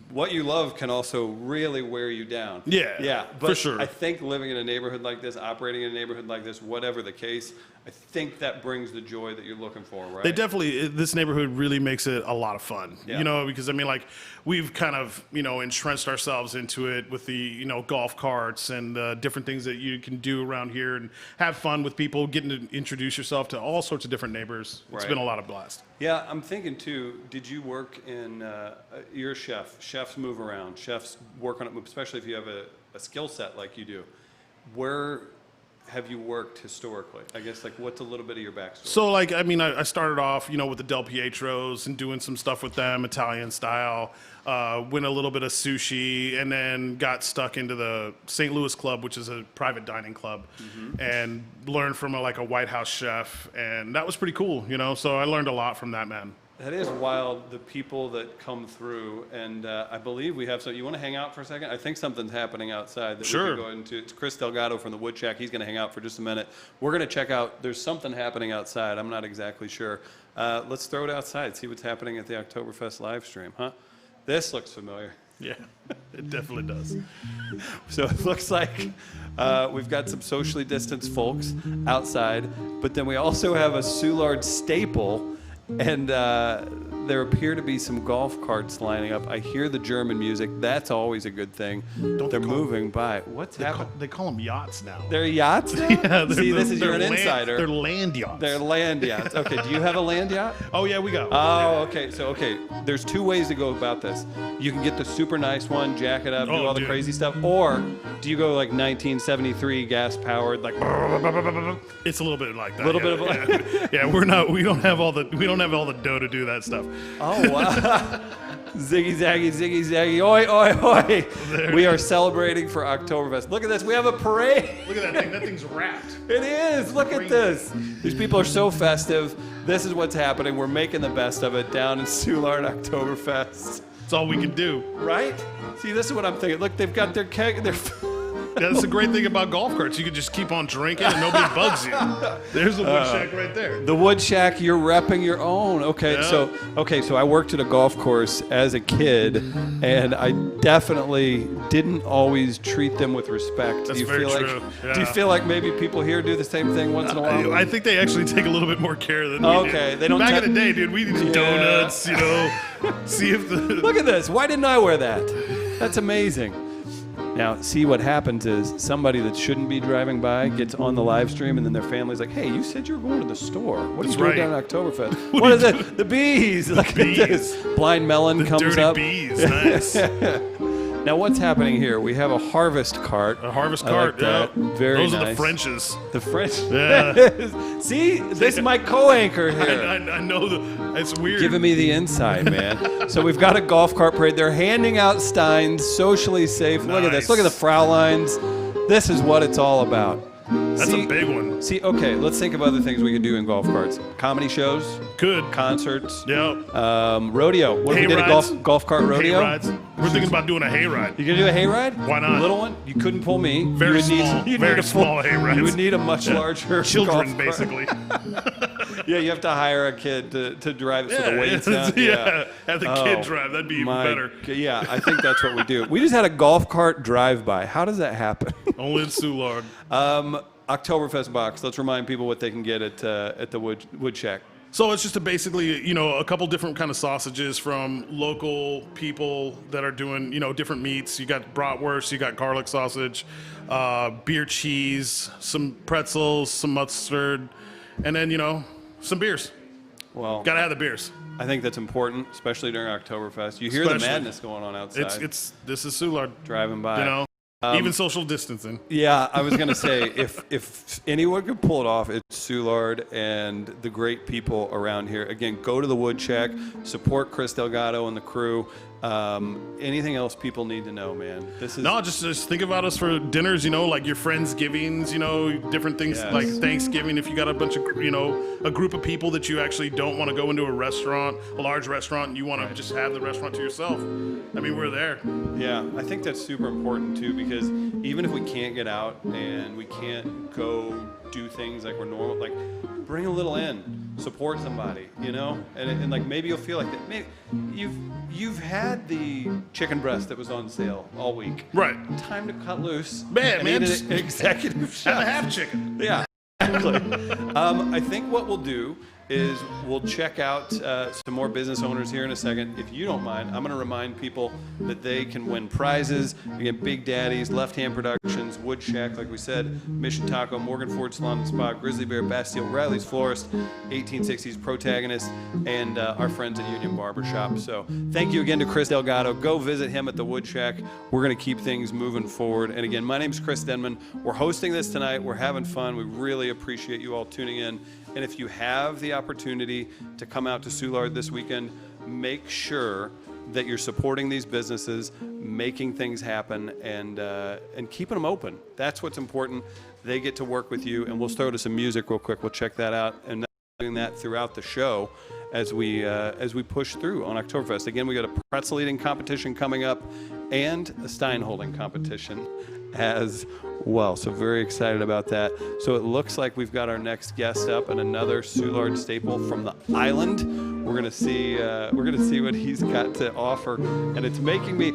what you love can also really wear you down. Yeah, Yeah. for But sure. I think living in a neighborhood like this, operating in a neighborhood like this, whatever the case, I think that brings the joy that you're looking for, right? They definitely, this neighborhood really makes it a lot of fun, Yeah. you know, because I mean, like, we've kind of, you know, entrenched ourselves into it with the, you know, golf carts and different things that you can do around here and have fun with people, getting to introduce yourself to all sorts of different neighbors. It's Right. been a lot of blast. Yeah, I'm thinking too, did you work in, you're a chef. Chefs move around. Chefs work on it, especially if you have a skill set like you do. Where have you worked historically? I guess, like, what's a little bit of your backstory? So, like, I mean, I started off, you know, with the Del Pietros and doing some stuff with them, Italian style. Went a little bit of sushi, and then got stuck into the St. Louis Club, which is a private dining club, and learned from a White House chef, and that was pretty cool, you know. So I learned a lot from that man. That is wild, the people that come through, and I believe we have some. You want to hang out for a second? I think something's happening outside that we Sure. can go into. It's Chris Delgado from the Wood Shack. He's going to hang out for just a minute. We're going to check out. There's something happening outside. I'm not exactly sure. Let's throw it outside, see what's happening at the Oktoberfest live stream, huh? This looks familiar. Yeah, it definitely does. So it looks like we've got some socially distanced folks outside, but then we also have a Soulard staple, and there appear to be some golf carts lining up. I hear the German music. That's always a good thing. They're they call- moving by. What's happening? They call them yachts now. They're yachts now? Yeah, See, this is you're an land, insider. They're land yachts. They're land yachts. Okay, do you have a land yacht? Oh yeah, we got. Oh, okay. So, okay, there's two ways to go about this. You can get the super nice one, jack it up, do Oh, all the dude. crazy stuff, or do you go like 1973 gas powered, like? It's a little bit like that. Little yeah, bit of yeah. Yeah, we don't have all the dough to do that stuff. Oh wow! Ziggy zaggy, oi oi oi! We are celebrating for Oktoberfest. Look at this. We have a parade. Look at that thing. That thing's wrapped. It is. Look at this. These people are so festive. This is what's happening. We're making the best of it down in Soulard Oktoberfest. That's all we can do. Right? See, this is what I'm thinking. Look, they've got their keg. That's the great thing about golf carts. You can just keep on drinking and nobody bugs you. There's the wood shack right there. The Wood Shack, you're repping your own. Okay, Yeah. so I worked at a golf course as a kid, and I definitely didn't always treat them with respect. That's do you very feel true. Like, do you Yeah. feel like maybe people here do the same thing once in a while? I think they actually take a little bit more care than we Okay, do. they don't Back te- in the day, dude, we did donuts, you know, see if the... Look at this. Why didn't I wear that? That's amazing. Now, see what happens is somebody that shouldn't be driving by gets on the live stream, and then their family's like, "Hey, you said you were going to the store. What are you That's doing right. down at Oktoberfest? What is it? The bees. Look at this. Blind Melon comes dirty up. bees, nice. Now, what's happening here? We have a harvest cart. A harvest I cart, like that. yeah. Very Those nice. are the Frenches. The French. Yeah. See, this is my co-anchor here. I know it's weird. Giving me the inside, man. So we've got a golf cart parade. They're handing out steins, socially safe. Look at this. Nice. Look at the Fraulines. This is what it's all about. That's a big one. See, okay, let's think of other things we could do in golf carts. Comedy shows, Good. concerts, Yeah. rodeo. What if we did a Hayrides. golf cart rodeo? Hayrides. We're thinking about doing a hayride. You gonna do a hayride? Why not? Little one? You couldn't pull me. Very you would need, small. you'd Very need a full, small hayrides. You would need a much larger Children, golf cart. basically. Yeah, you have to hire a kid to drive it so the weight's down. yeah. Have the Oh, kid drive. That'd be even my better. Yeah, I think that's what we do. We just had a golf cart drive-by. How does that happen? Only in Soulard. Oktoberfest box. Let's remind people what they can get at the Wood Shack. So it's just basically, you know, a couple different kind of sausages from local people that are doing, you know, different meats. You got bratwurst, you got garlic sausage, beer cheese, some pretzels, some mustard, and then, you know, some beers. Well, Gotta have the beers. I think that's important, especially during Oktoberfest. You hear the Especially. madness going on outside. This is Soulard, driving by. you know, even social distancing. Yeah, I was gonna say if anyone could pull it off, it's Soulard and the great people around here. Again, go to the Wood Shack, support Chris Delgado and the crew. Anything else people need to know, man? This is No, just think about us for dinners, you know, like your Friendsgivings, you know, different things Yes. like Thanksgiving. If you got a bunch of, you know, a group of people that you actually don't want to go into a restaurant, a large restaurant, and you want to just have the restaurant to yourself. I mean, we're there. Yeah, I think that's super important too, because even if we can't get out and we can't go do things like we're normal, like bring a little in. support somebody, you know, and like maybe you'll feel like that. Maybe you've had the chicken breast that was on sale all week. Right. Time to cut loose. Man, and just eat an executive Have chef. a half chicken. Yeah, exactly. I think what we'll do is we'll check out some more business owners here in a second. If you don't mind, I'm going to remind people that they can win prizes. Again, Big Daddy's, Left Hand Productions, Wood Shack, like we said, Mission Taco, Morgan Ford Salon and Spa, Grizzly Bear, Bastille, Riley's Florist, 1860s Protagonist, and our friends at Union Barbershop. So thank you again to Chris Delgado. Go visit him at the Wood Shack. We're going to keep things moving forward. And again, my name's Chris Denman. We're hosting this tonight. We're having fun. We really appreciate you all tuning in. And if you have the opportunity to come out to Soulard this weekend, make sure that you're supporting these businesses, making things happen, and keeping them open. That's what's important. They get to work with you, and we'll start with some music real quick. We'll check that out, and doing that throughout the show as we push through on Oktoberfest. Again, we got a pretzel eating competition coming up and a Stein holding competition as well. So very excited about that. So it looks like we've got our next guest up and another Soulard staple from the island. We're gonna see what he's got to offer, and it's making me.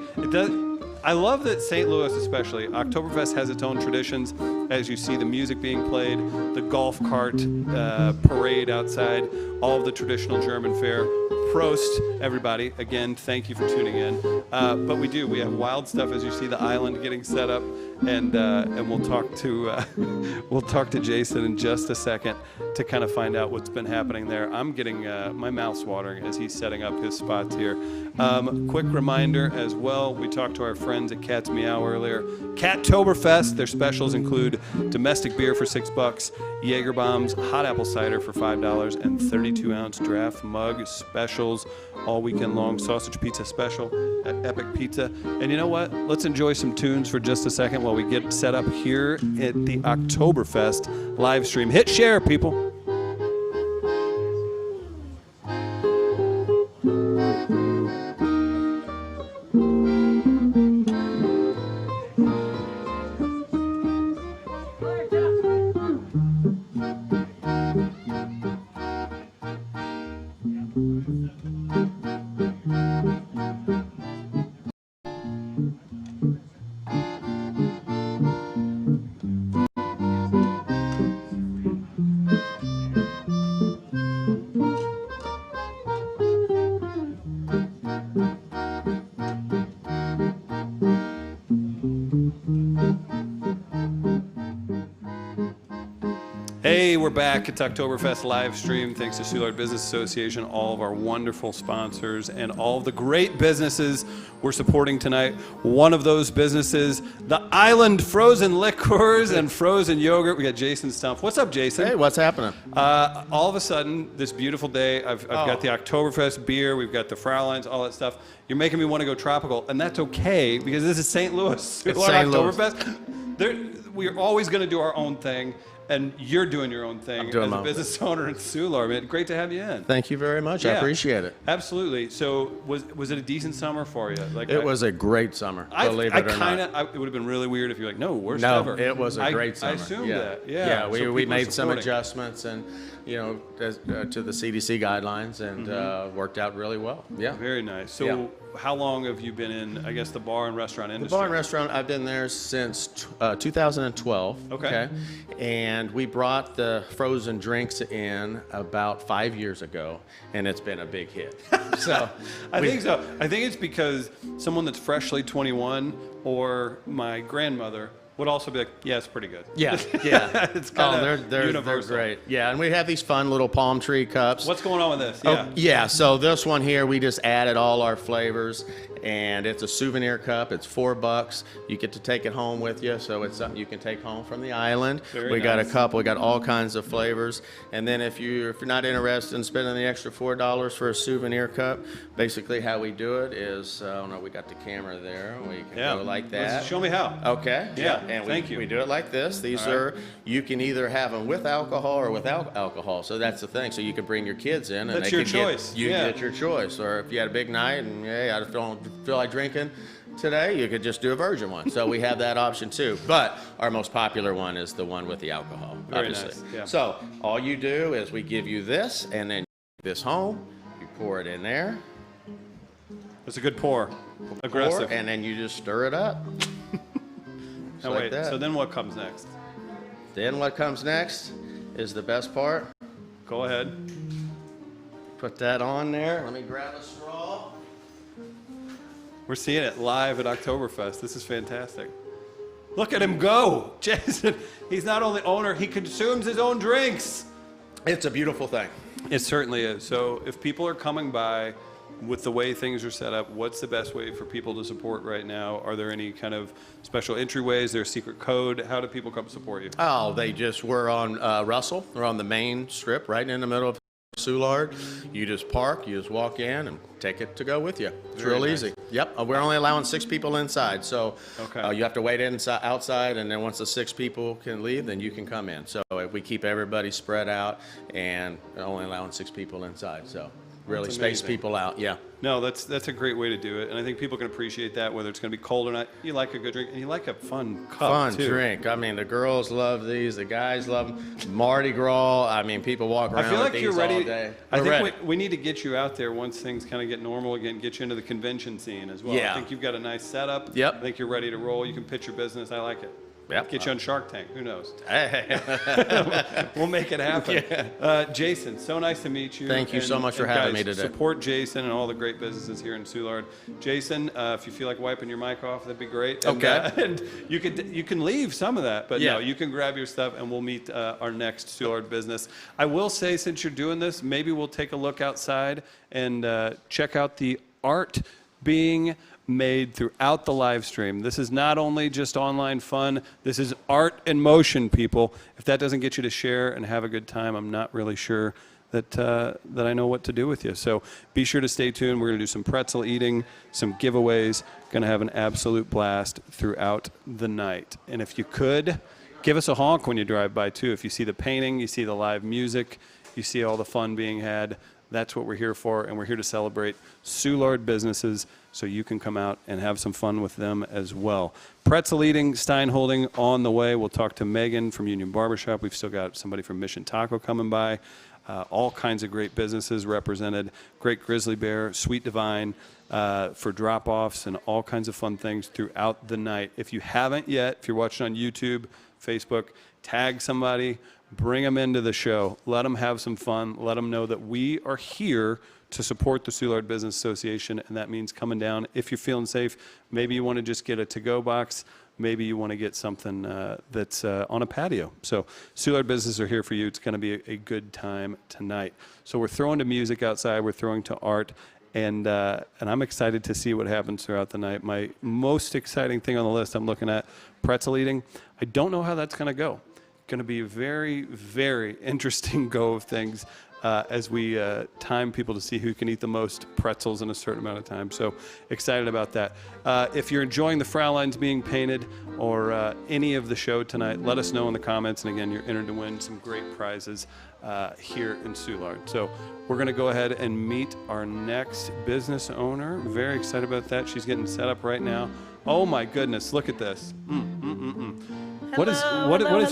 I love that St. Louis, especially, Oktoberfest has its own traditions. As you see the music being played, the golf cart parade outside, all of the traditional German fare. Prost, everybody. Again, thank you for tuning in. But we have wild stuff as you see the island getting set up, and we'll talk to Jason in just a second to kind of find out what's been happening there. I'm getting my mouth's watering as he's setting up his spots here. Quick reminder as well, we talked to our friends at Cat's Meow earlier. Cattoberfest, their specials include domestic beer for $6, Jaeger bombs, hot apple cider for $5, and 32-ounce draft mug specials all weekend long. Sausage pizza special at Epic Pizza. And you know what? Let's enjoy some tunes for just a second while we get set up here at the Oktoberfest live stream. Hit share, people. Hey, we're back. It's Oktoberfest live stream. Thanks to Soulard Business Association, all of our wonderful sponsors, and all of the great businesses we're supporting tonight. One of those businesses, the Island Frozen Liquors and Frozen Yogurt. We got Jason Stumpf. What's up, Jason? Hey, what's happening? All of a sudden, this beautiful day, I've got the Oktoberfest beer, we've got the Fraulein's, all that stuff. You're making me want to go tropical, and that's okay because this is St. Louis. Soulard St. Louis. Oktoberfest. We're always going to do our own thing. And you're doing your own thing doing as my a own business owner in Soulard, man. Great to have you in. Thank you very much. I Yeah. appreciate it. Absolutely. So was it a decent summer for you? Like It was a great summer, believe it or not. It would have been really weird if you're like, no, worst No, ever. it was a great summer. I assumed yeah. that. Yeah. Yeah, So we people are made some supporting. adjustments and, to the CDC guidelines and worked out really well. Yeah. Very nice. So Yeah. how long have you been in, I guess, the bar and restaurant The industry? bar and restaurant, I've been there since 2012. Okay. And we brought the frozen drinks in about 5 years ago, and it's been a big hit. So I think so. I think it's because someone that's freshly 21 or my grandmother would also be like, yeah, it's pretty good. Yeah, yeah. It's kind of they're universal. great. Yeah, and we have these fun little palm tree cups. What's going on with this? Oh, yeah, so this one here, we just added all our flavors, and it's a souvenir cup. It's $4. You get to take it home with you, so it's something you can take home from the island. Very we got a nice. cup. We got all kinds of flavors. And then if you're not interested in spending the extra $4 for a souvenir cup, basically how we do it is, we got the camera there. We can go like that. Show me how. Okay. Yeah, And thank you. we do it like this. These are, you can either have them with alcohol or without alcohol. So that's the thing. So you can bring your kids in and That's they your can choice. You Yeah. get your choice. Or if you had a big night and, hey, I don't feel like drinking, today, you could just do a virgin one. So we have that option too. But our most popular one is the one with the alcohol, Very obviously. nice, yeah. So all you do is we give you this, and then you take this home, you pour it in there, That's a good pour. Aggressive. pour, and then you just stir it up. Now like wait, that. so then what comes next? Then what comes next is the best part. Go ahead. Put that on there. Let me grab a straw. We're seeing it live at Oktoberfest. This is fantastic. Look at him go. Jason, he's not only owner, he consumes his own drinks. It's a beautiful thing. It certainly is. So if people are coming by with the way things are set up, what's the best way for people to support right now? Are there any kind of special entryways? Is there a secret code? How do people come support you? Oh, we're on Russell. We're on the main strip right in the middle of Soulard. You just park, you just walk in and take it to go with you. It's Very real nice. easy. Yep, we're only allowing 6 people inside, so Okay. you have to wait outside, and then once the 6 people can leave, then you can come in. So we keep everybody spread out and only allowing 6 people inside, so really That's space amazing. people out, yeah. No, that's a great way to do it, and I think people can appreciate that, whether it's going to be cold or not. You like a good drink, and you like a fun cup, Fun too. drink. I mean, the girls love these, the guys love them. Mardi Gras, I mean, people walk I around feel with like you're these all ready. day. I We're think ready. we need to get you out there once things kind of get normal again, get you into the convention scene as well. I Yeah. think you've got a nice setup. Yep. I think you're ready to roll. You can pitch your business. I like it. Yep. Get you on Shark Tank. Who knows? Hey. We'll make it happen. Jason, so nice to meet you. Thank you so much for having guys, me today. Support Jason and all the great businesses here in Soulard. Jason, if you feel like wiping your mic off, that'd be great. And, Okay. and you can leave some of that, but Yeah. no, you can grab your stuff and we'll meet our next Soulard business. I will say, since you're doing this, maybe we'll take a look outside and check out the art being made throughout the live stream. This is not only just online fun, this is art in motion, people. If that doesn't get you to share and have a good time, I'm not really sure that I know what to do with you. So be sure to stay tuned. We're going to do some pretzel eating, some giveaways, going to have an absolute blast throughout the night. And if you could, give us a honk when you drive by too. If you see the painting, you see the live music, you see all the fun being had, that's what we're here for, and we're here to celebrate Soulard businesses so you can come out and have some fun with them as well. Pretzel eating, Stein holding on the way. We'll talk to Megan from Union Barbershop. We've still got somebody from Mission Taco coming by. All kinds of great businesses represented. Great Grizzly Bear, Sweet Divine for drop-offs and all kinds of fun things throughout the night. If you haven't yet, if you're watching on YouTube, Facebook, tag somebody, bring them into the show. Let them have some fun. Let them know that we are here to support the Soulard Business Association, and that means coming down. If you're feeling safe, maybe you want to just get a to-go box. Maybe you want to get something that's on a patio. So Soulard businesses are here for you. It's going to be a good time tonight. So we're throwing to music outside. We're throwing to art. And I'm excited to see what happens throughout the night. My most exciting thing on the list, I'm looking at pretzel eating. I don't know how that's going to go. Going to be a very, very interesting go of things as we time people to see who can eat the most pretzels in a certain amount of time. So excited about that. If you're enjoying the Fraulein's being painted or any of the show tonight, let us know in the comments. And again, you're entered to win some great prizes here in Soulard. So we're going to go ahead and meet our next business owner. Very excited about that. She's getting set up right now. Oh my goodness, look at this. What is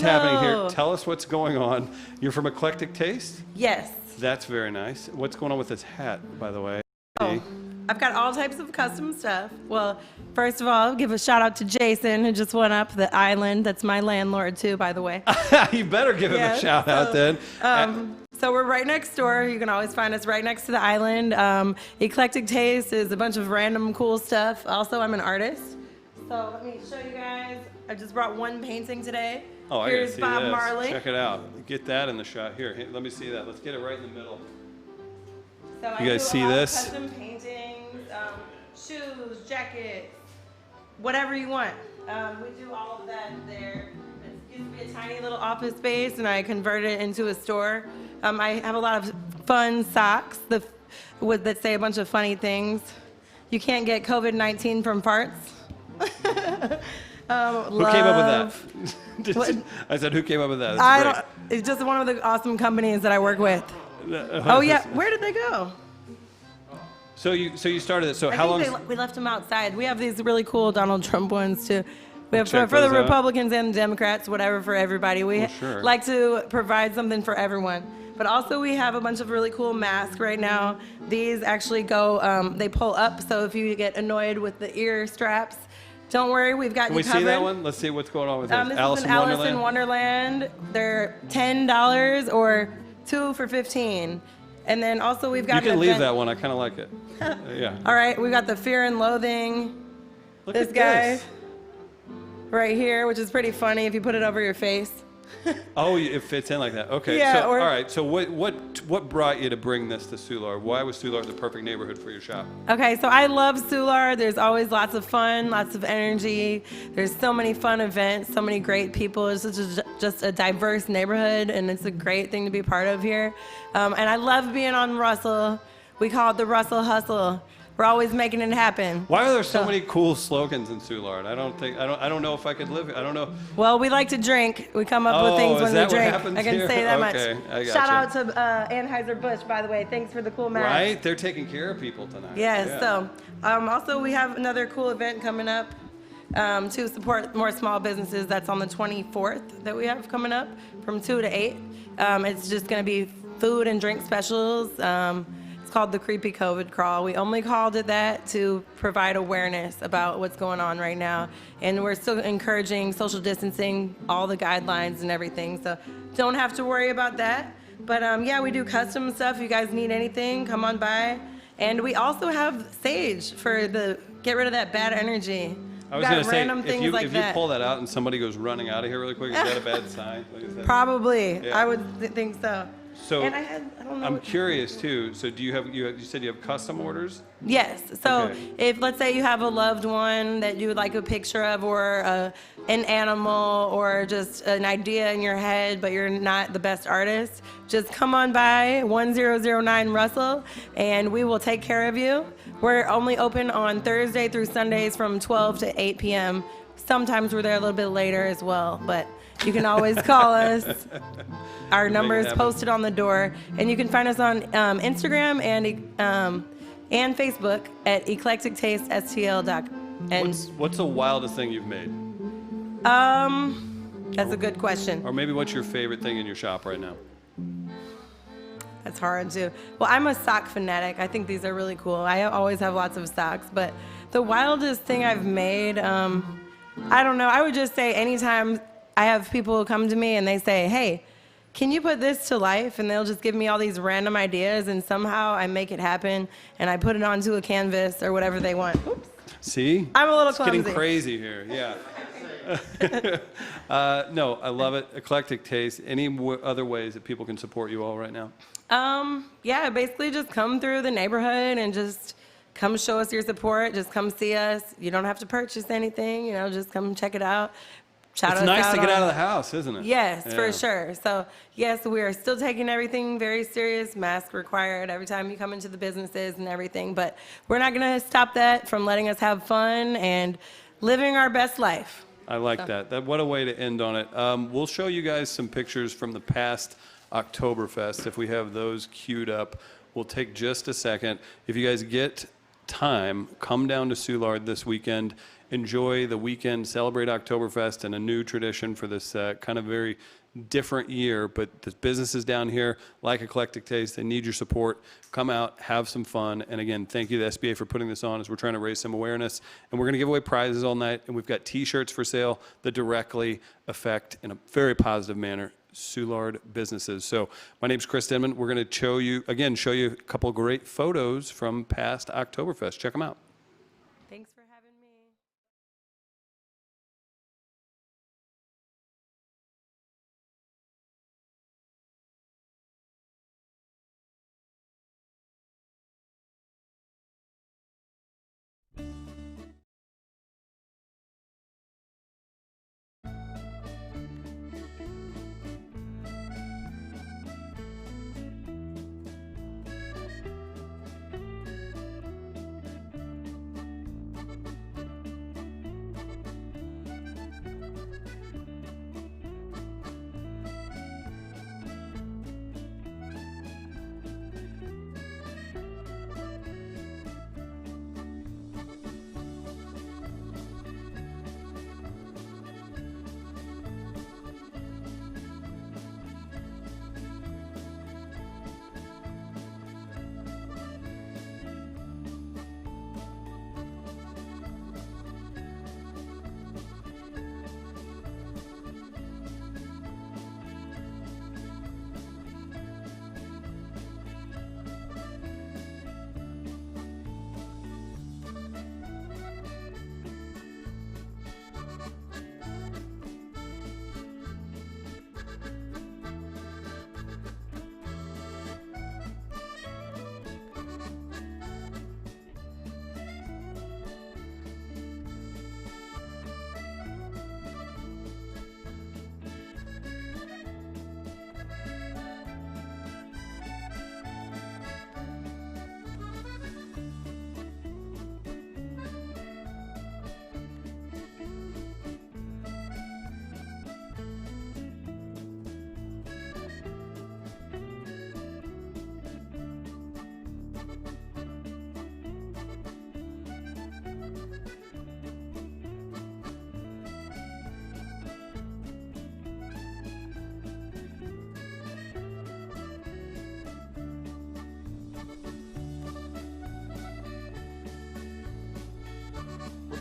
happening here? Tell us what's going on. You're from Eclectic Taste? Yes. That's very nice. What's going on with this hat, by the way? Oh, I've got all types of custom stuff. Well, first of all, give a shout out to Jason, who just went up the island. That's my landlord, too, by the way. You better give him a shout out then. So we're right next door. You can always find us right next to the island. Eclectic Taste is a bunch of random cool stuff. Also, I'm an artist. So let me show you guys. I just brought one painting today. Oh, I Here's gotta see Bob this. Marley. Check it out. Get that in the shot. Here, let me see that. Let's get it right in the middle. So You guys see this? Custom paintings, shoes, jackets, whatever you want. We do all of that there. It used to be a tiny little office space, and I converted it into a store. I have a lot of fun socks that say a bunch of funny things. You can't get COVID-19 from farts. Who came up with that? I said, who came up with that? That's great. It's just one of the awesome companies that I work with. Oh yeah, where did they go? So you started it. So I how think long? we left them outside. We have these really cool Donald Trump ones too. We have Check for the those out. Republicans and Democrats, whatever, for everybody. We sure. like to provide something for everyone. But also we have a bunch of really cool masks right now. These actually go, they pull up, so if you get annoyed with the ear straps, don't worry, we've got Can you we covered. see that one? Let's see what's going on with this. This Alice is in an Wonderland. Alice in Wonderland. They're $10 or 2 for $15. And then also we've got You can an leave event- that one. I kind of like it. Yeah. All right, we got the Fear and Loathing. Look This at guy this. right here, which is pretty funny if you put it over your face. Oh, it fits in like that. Okay. Yeah, So or- all right. So what brought you to bring this to Soulard? Why was Soulard the perfect neighborhood for your shop? Okay, so I love Soulard. There's always lots of fun, lots of energy. There's so many fun events, so many great people. It's just a diverse neighborhood, and it's a great thing to be part of here. And I love being on Russell. We call it the Russell Hustle. We're always making it happen. Why are there so many cool slogans in Soulard? I don't know if I could live. I don't know. Well, we like to drink. We come up with Oh, things is when that we what drink. happens I can here? say that Okay, I much. gotcha. Shout out to Anheuser-Busch, by the way. Thanks for the cool mask. Right? They're taking care of people tonight. Yes. Yeah. So, also we have another cool event coming up to support more small businesses. That's on the 24th that we have coming up from 2 to 8. It's just going to be food and drink specials. It's called the Creepy COVID Crawl. We only called it that to provide awareness about what's going on right now. And we're still encouraging social distancing, all the guidelines and everything. So don't have to worry about that. But yeah, we do custom stuff. If you guys need anything, come on by. And we also have Sage for the get rid of that bad energy. I We've was got going to say, random if things you like if you that. pull that out and somebody goes running out of here really quick, is that a bad sign? Like, is that- Probably. Yeah. I would think so. So And I don't know. I'm curious too. So do you said you have custom orders? Yes. So Okay. if, let's say you have a loved one that you would like a picture of, or an animal, or just an idea in your head, but you're not the best artist, just come on by 1009 Russell, and we will take care of you. We're only open on Thursday through Sundays from 12 to 8 p.m. Sometimes we're there a little bit later as well, but you can always call us. Our number is happen. posted on the door, and you can find us on Instagram and Facebook at eclectictastestl.com. And What's the wildest thing you've made? that's a good question. Or maybe what's your favorite thing in your shop right now? That's hard too. Well, I'm a sock fanatic. I think these are really cool. I always have lots of socks, but the wildest thing I've made, I don't know. I would just say anytime I have people come to me and they say, hey, can you put this to life? And they'll just give me all these random ideas, and somehow I make it happen, and I put it onto a canvas or whatever they want. Oops. See? I'm a little It's getting clumsy. crazy here. Yeah. No, I love it. Eclectic taste. Any other ways that people can support you all right now? Yeah, basically just come through the neighborhood and just come show us your support. Just come see us. You don't have to purchase anything, just come check it out. Shout It's us nice to get on- out of the house, isn't it? Yes, for Yeah. sure. So, yes, we are still taking everything very serious, mask required every time you come into the businesses and everything. But we're not going to stop that from letting us have fun and living our best life. I like that. What a way to end on it. We'll show you guys some pictures from the past Oktoberfest. If we have those queued up, we'll take just a second. If you guys get time, come down to Soulard this weekend. Enjoy the weekend, celebrate Oktoberfest and a new tradition for this kind of very different year. But the businesses down here, like Eclectic Taste, they need your support. Come out, have some fun. And again, thank you to SBA for putting this on as we're trying to raise some awareness. And we're going to give away prizes all night. And we've got T-shirts for sale that directly affect, in a very positive manner, Soulard businesses. So my name's Chris Denman. We're going to show you a couple great photos from past Oktoberfest. Check them out. Thanks for having me.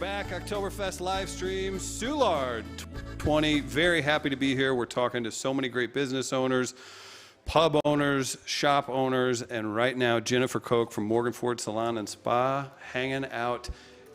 back. Oktoberfest live stream. Soulard 20. Very happy to be here. We're talking to so many great business owners, pub owners, shop owners, and right now Jennifer Koch from Morgan Ford Salon and Spa hanging out.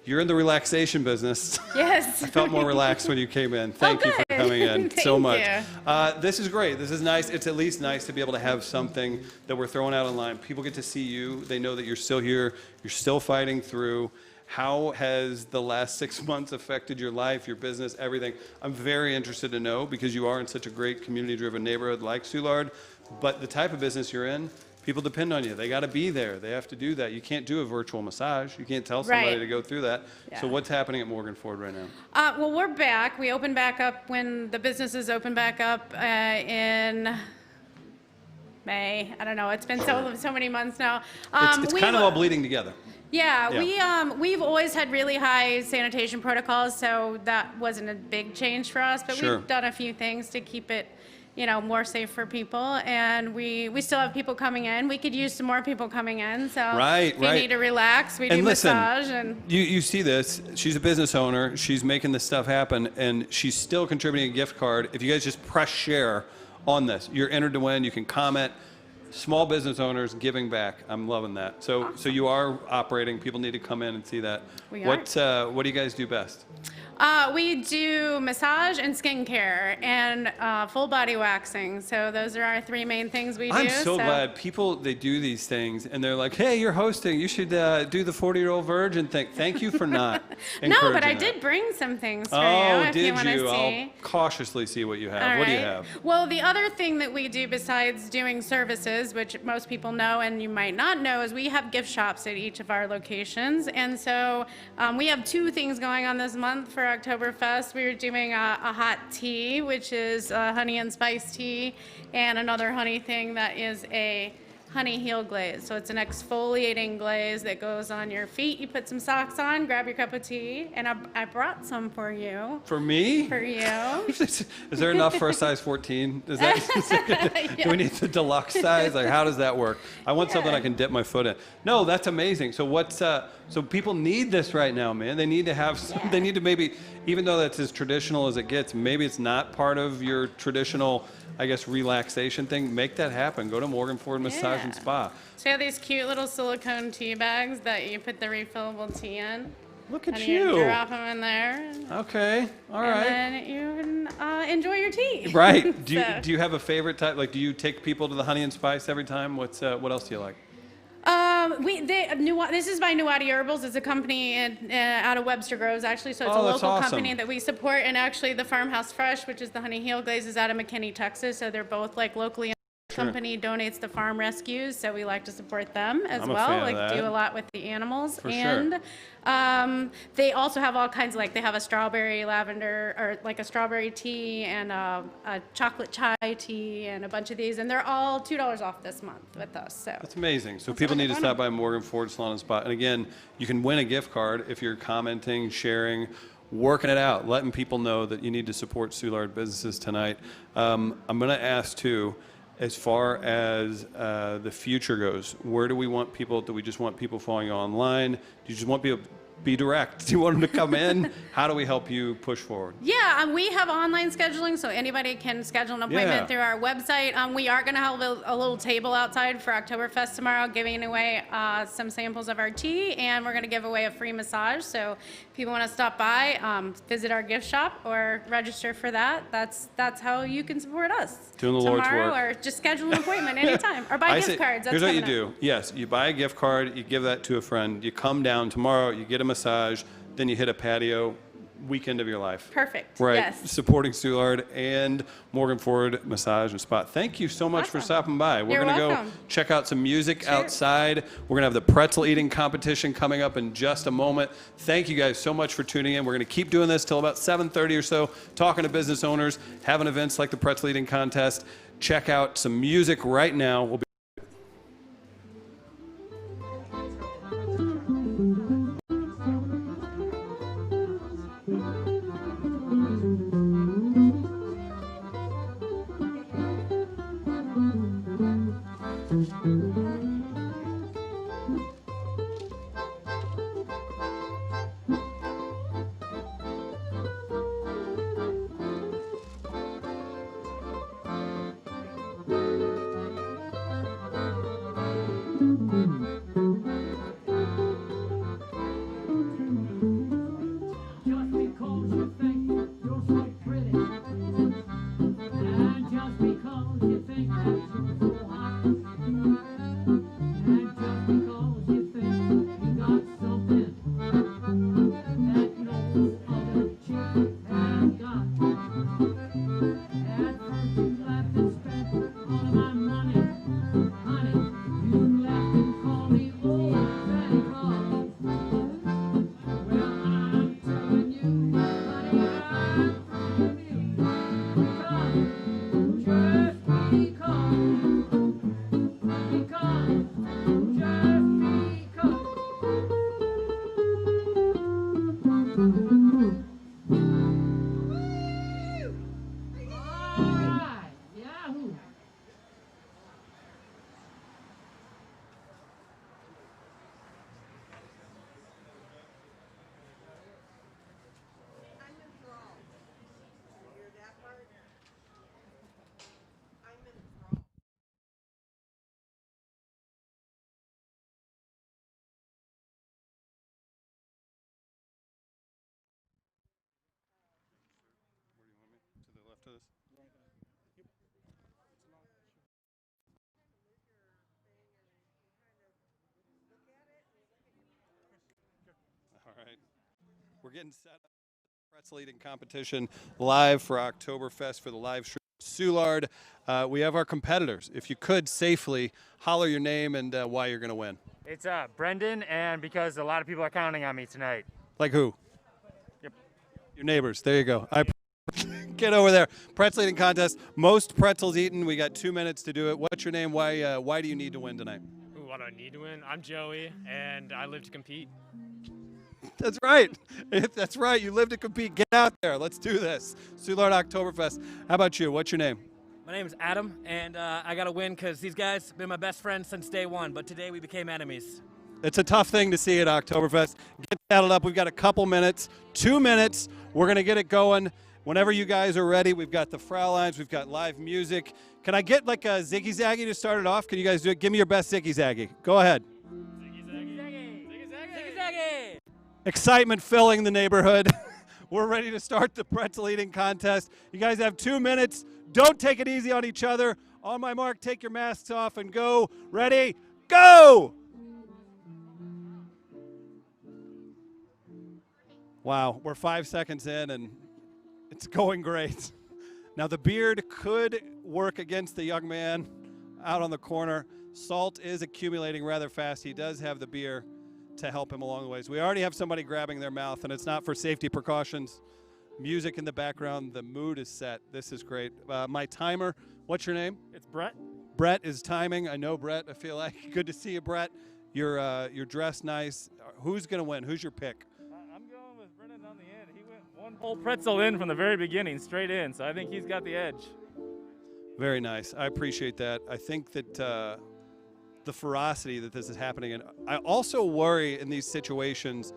You're in the relaxation business. Yes. I felt more relaxed when you came in. Thank you for good. coming in so much. you. This is great. This is nice. It's at least nice to be able to have something that we're throwing out online. People get to see you. They know that you're still here. You're still fighting through. How has the last 6 months affected your life, your business, everything? I'm very interested to know because you are in such a great community-driven neighborhood like Soulard, but the type of business you're in, people depend on you. They got to be there. They have to do that. You can't do a virtual massage. You can't tell somebody Right. to go through that. Yeah. So what's happening at Morgan Ford right now? Well, we're back. We opened back up when the businesses opened back up in May. I don't know. It's been so many months now. It's kind of all bleeding together. Yeah, Yeah. we've always had really high sanitation protocols, so that wasn't a big change for us. But Sure. we've done a few things to keep it, more safe for people. And we still have people coming in. We could use some more people coming in. So Right, if you right. need to relax, we do And listen, massage and. you see this. She's a business owner. She's making this stuff happen, and she's still contributing a gift card. If you guys just press share on this, you're entered to win. You can comment. Small business owners giving back. I'm loving that. So you are operating. People need to come in and see that. We What do you guys do best? We do massage and skincare and full body waxing. So those are our three main things we do. I'm so glad people, they do these things and they're like, hey, you're hosting. You should do the 40-year-old virgin thing. Thank you for not No, but I encouraging did that. bring some things for Oh, you if did you want to you? I'll see. cautiously see what you have. All What do you right. have? Well, the other thing that we do besides doing services, which most people know and you might not know, is we have gift shops at each of our locations. And so we have two things going on this month for Oktoberfest. We're doing a hot tea, which is honey and spice tea, and another honey thing that is a honey heel glaze. So it's an exfoliating glaze that goes on your feet. You put some socks on, grab your cup of tea, and I brought some for you. For me? For you. Is there enough for a size 14? Is that, do we need the deluxe size? Like, how does that work? I want something I can dip my foot in. No, that's amazing. So what's, so people need this right now, man. They need to have, they need to maybe, even though that's as traditional as it gets, maybe it's not part of your traditional, I guess, relaxation thing. Make that happen. Go to Morgan Ford Massage and Yeah. Spa. So you have these cute little silicone tea bags that you put the refillable tea in. Look at And you. you drop them in there. Okay, all right. And then you can enjoy your tea. Right. Do you, So- do you have a favorite type? Like, do you take people to the honey and spice every time? What else do you like? This is by Nuati Herbals. It's a company out of Webster Groves, actually. So it's Oh, a that's local awesome. company that we support. And actually, the Farmhouse Fresh, which is the honey heel glaze, is out of McKinney, Texas. So they're both like locally. Company donates to farm rescues, so we like to support them as I'm a well. fan of Like that. do a lot with the animals, For sure. and they also have all kinds of they have a strawberry lavender or like a strawberry tea and a chocolate chai tea and a bunch of these, and they're all $2 off this month with us. So That's amazing. So people need to stop by Morgan Ford Salon and Spa. And again, you can win a gift card if you're commenting, sharing, working it out, letting people know that you need to support Soulard businesses tonight. I'm going to ask too, as far as the future goes, where do we want people? Do we just want people following you online? Do you just want people be direct? Do you want them to come in? How do we help you push forward? yeah, we have online scheduling, so anybody can schedule an appointment Yeah. through our website. We are going to have a little table outside for Oktoberfest tomorrow, giving away some samples of our tea, and we're going to give away a free massage. So if people want to stop by, visit our gift shop or register for that. That's how you can support us. Doing the Lord's tomorrow, work. or just schedule an appointment anytime, or buy I gift say- cards. That's Here's what you coming up. do. Yes, you buy a gift card, you give that to a friend, you come down tomorrow, you get a massage, then you hit a patio, weekend of your life. Perfect. Right. Yes. Supporting Soulard and Morgan Ford Massage and Spa. Thank you so much for Awesome. stopping by. We're You're going to go welcome. check out some music Sure. outside. We're going to have the pretzel eating competition coming up in just a moment. Thank you guys so much for tuning in. We're going to keep doing this till about 7:30 or so, talking to business owners, having events like the pretzel eating contest. Check out some music right now. We'll be To the left of this? All right. We're getting set up. Pretzel eating competition live for Oktoberfest for the live stream. Soulard, we have our competitors. If you could safely holler your name and why you're going to win. It's Brendan, and because a lot of people are counting on me tonight. Like who? Yep. Your neighbors. There you go. Get over there. Pretzel eating contest. Most pretzels eaten. We got 2 minutes to do it. What's your name? Why do you need to win tonight? Ooh, what do I need to win? I'm Joey, and I live to compete. That's right. That's right. You live to compete. Get out there. Let's do this. Soulard Oktoberfest. How about you? What's your name? My name is Adam, and I got to win because these guys have been my best friends since day one, but today we became enemies. It's a tough thing to see at Oktoberfest. Get saddled up. We've got a couple minutes. 2 minutes. We're going to get it going. Whenever you guys are ready, we've got the Fraulines. We've got live music. Can I get like a Ziggy Zaggy to start it off? Can you guys do it? Give me your best Ziggy Zaggy. Go ahead. Ziggy Zaggy. Ziggy Zaggy. Ziggy Zaggy. Excitement filling the neighborhood. We're ready to start the pretzel eating contest. You guys have 2 minutes. Don't take it easy on each other. On my mark, take your masks off and go. Ready? Go! Wow, we're 5 seconds in and it's going great. Now the beard could work against the young man out on the corner. Salt is accumulating rather fast. He does have the beer to help him along the ways. We already have somebody grabbing their mouth, and it's not for safety precautions. Music in the background. The mood is set. This is great. My timer, what's your name? It's Brett. Brett is timing. I know Brett. I feel like good to see you, Brett. You're dressed nice. Who's going to win? Who's your pick? I'm going with Brendan on the end. He went one whole pretzel in from the very beginning, straight in, so I think he's got the edge. Very nice. I appreciate that. I think that the ferocity that this is happening, and I also worry in these situations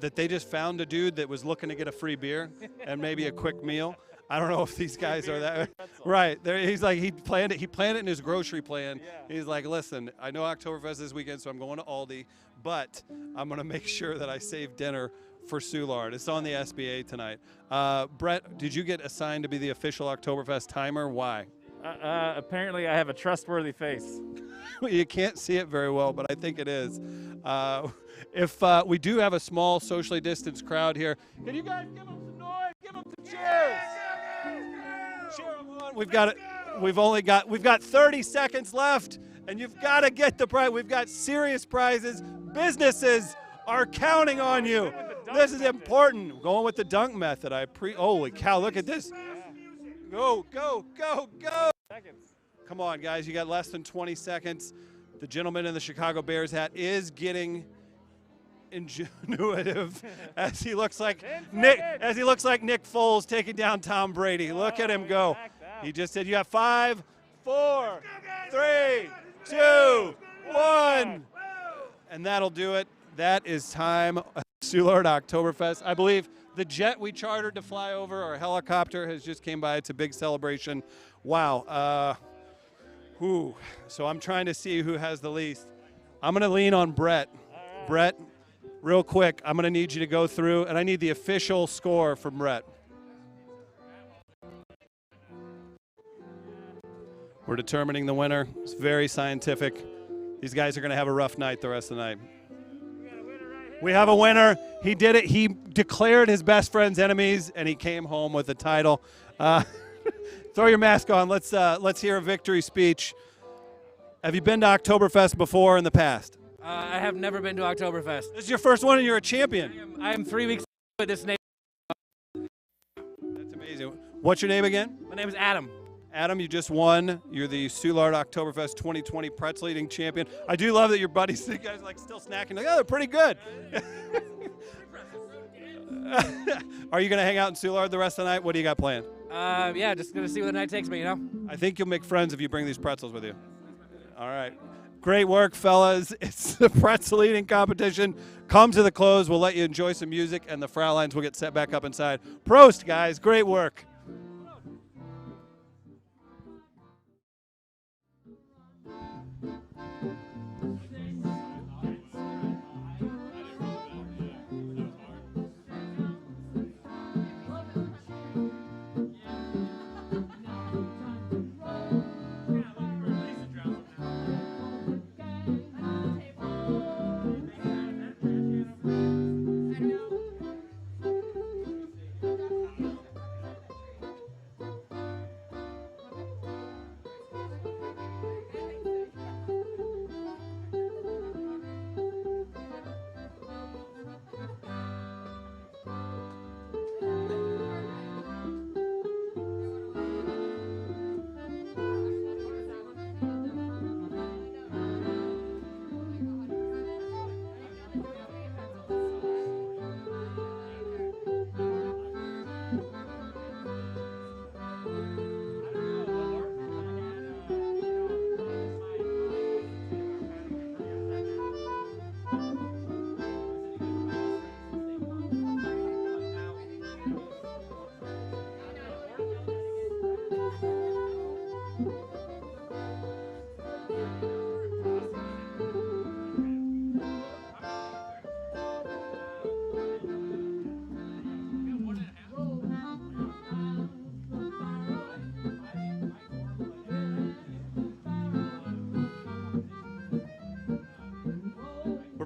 that they just found a dude that was looking to get a free beer and maybe a quick meal. I don't know if these guys are that right. There, he's like he planned it in his grocery plan. Yeah. He's like, listen, I know Oktoberfest this weekend, so I'm going to Aldi, but I'm going to make sure that I save dinner for Soulard. It's on the SBA tonight. Brett, did you get assigned to be the official Oktoberfest timer? Why? Apparently, I have a trustworthy face. You can't see it very well, but I think it is. If we do have a small socially distanced crowd here, can you guys give them some noise? Give them some cheers. Cheer them on. We've got 30 seconds left, and you've got to get the prize. We've got serious prizes. Businesses are counting on you. This is important. We're going with the dunk method. Holy cow! Look at this. Go, go, go, go. Come on, guys. You got less than 20 seconds. The gentleman in the Chicago Bears hat is getting ingenuitive as he looks like Nick Foles taking down Tom Brady. Look at him go. He just said, you have 5, 4, 3, 2, 1. And that'll do it. That is time. Soulard Oktoberfest. I believe the jet we chartered to fly over, our helicopter, has just came by. It's a big celebration. Wow. So I'm trying to see who has the least. I'm going to lean on Brett. Right. Brett, real quick, I'm going to need you to go through, and I need the official score from Brett. We're determining the winner. It's very scientific. These guys are going to have a rough night the rest of the night. We have a winner. He did it. He declared his best friend's enemies, and he came home with the title. Throw your mask on. Let's hear a victory speech. Have you been to Oktoberfest before in the past? I have never been to Oktoberfest. This is your first one, and you're a champion. I am 3 weeks with this name. That's amazing. What's your name again? My name is Adam. Adam, you just won. You're the Soulard Oktoberfest 2020 pretzel eating champion. I do love that your buddies, you guys like still snacking. Like, oh, they're pretty good. Are you going to hang out in Soulard the rest of the night? What do you got planned? Yeah, just gonna see where the night takes me, you know? I think you'll make friends if you bring these pretzels with you. All right. Great work, fellas. It's the pretzel eating competition. Come to the close. We'll let you enjoy some music, and the Fraulines will get set back up inside. Prost, guys. Great work.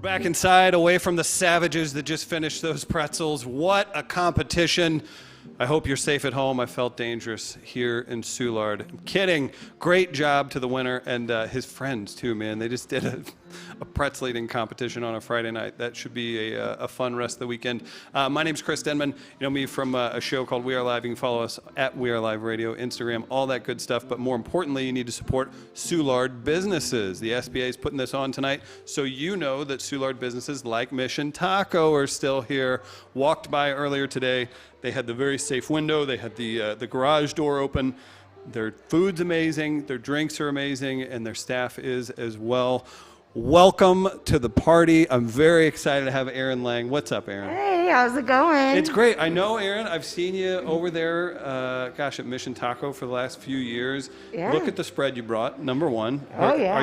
Back inside, away from the savages that just finished those pretzels. What a competition. I hope you're safe at home. I felt dangerous here in Soulard. I'm kidding. Great job to the winner and his friends too, man. They just did a pretzel eating competition on a Friday night. That should be a fun rest of the weekend. My name's Chris Denman. You know me from a show called We Are Live. You can follow us at We Are Live Radio, Instagram, all that good stuff. But more importantly, you need to support Soulard businesses. The SBA is putting this on tonight, so you know that Soulard businesses like Mission Taco are still here. Walked by earlier today. They had the very safe window. They had the garage door open. Their food's amazing. Their drinks are amazing, and their staff is as well. Welcome to the party. I'm very excited to have Aaron Lang. What's up, Aaron? Hey, how's it going? It's great. I know, Aaron, I've seen you over there, at Mission Taco for the last few years. Yeah. Look at the spread you brought, number one. Oh, yeah.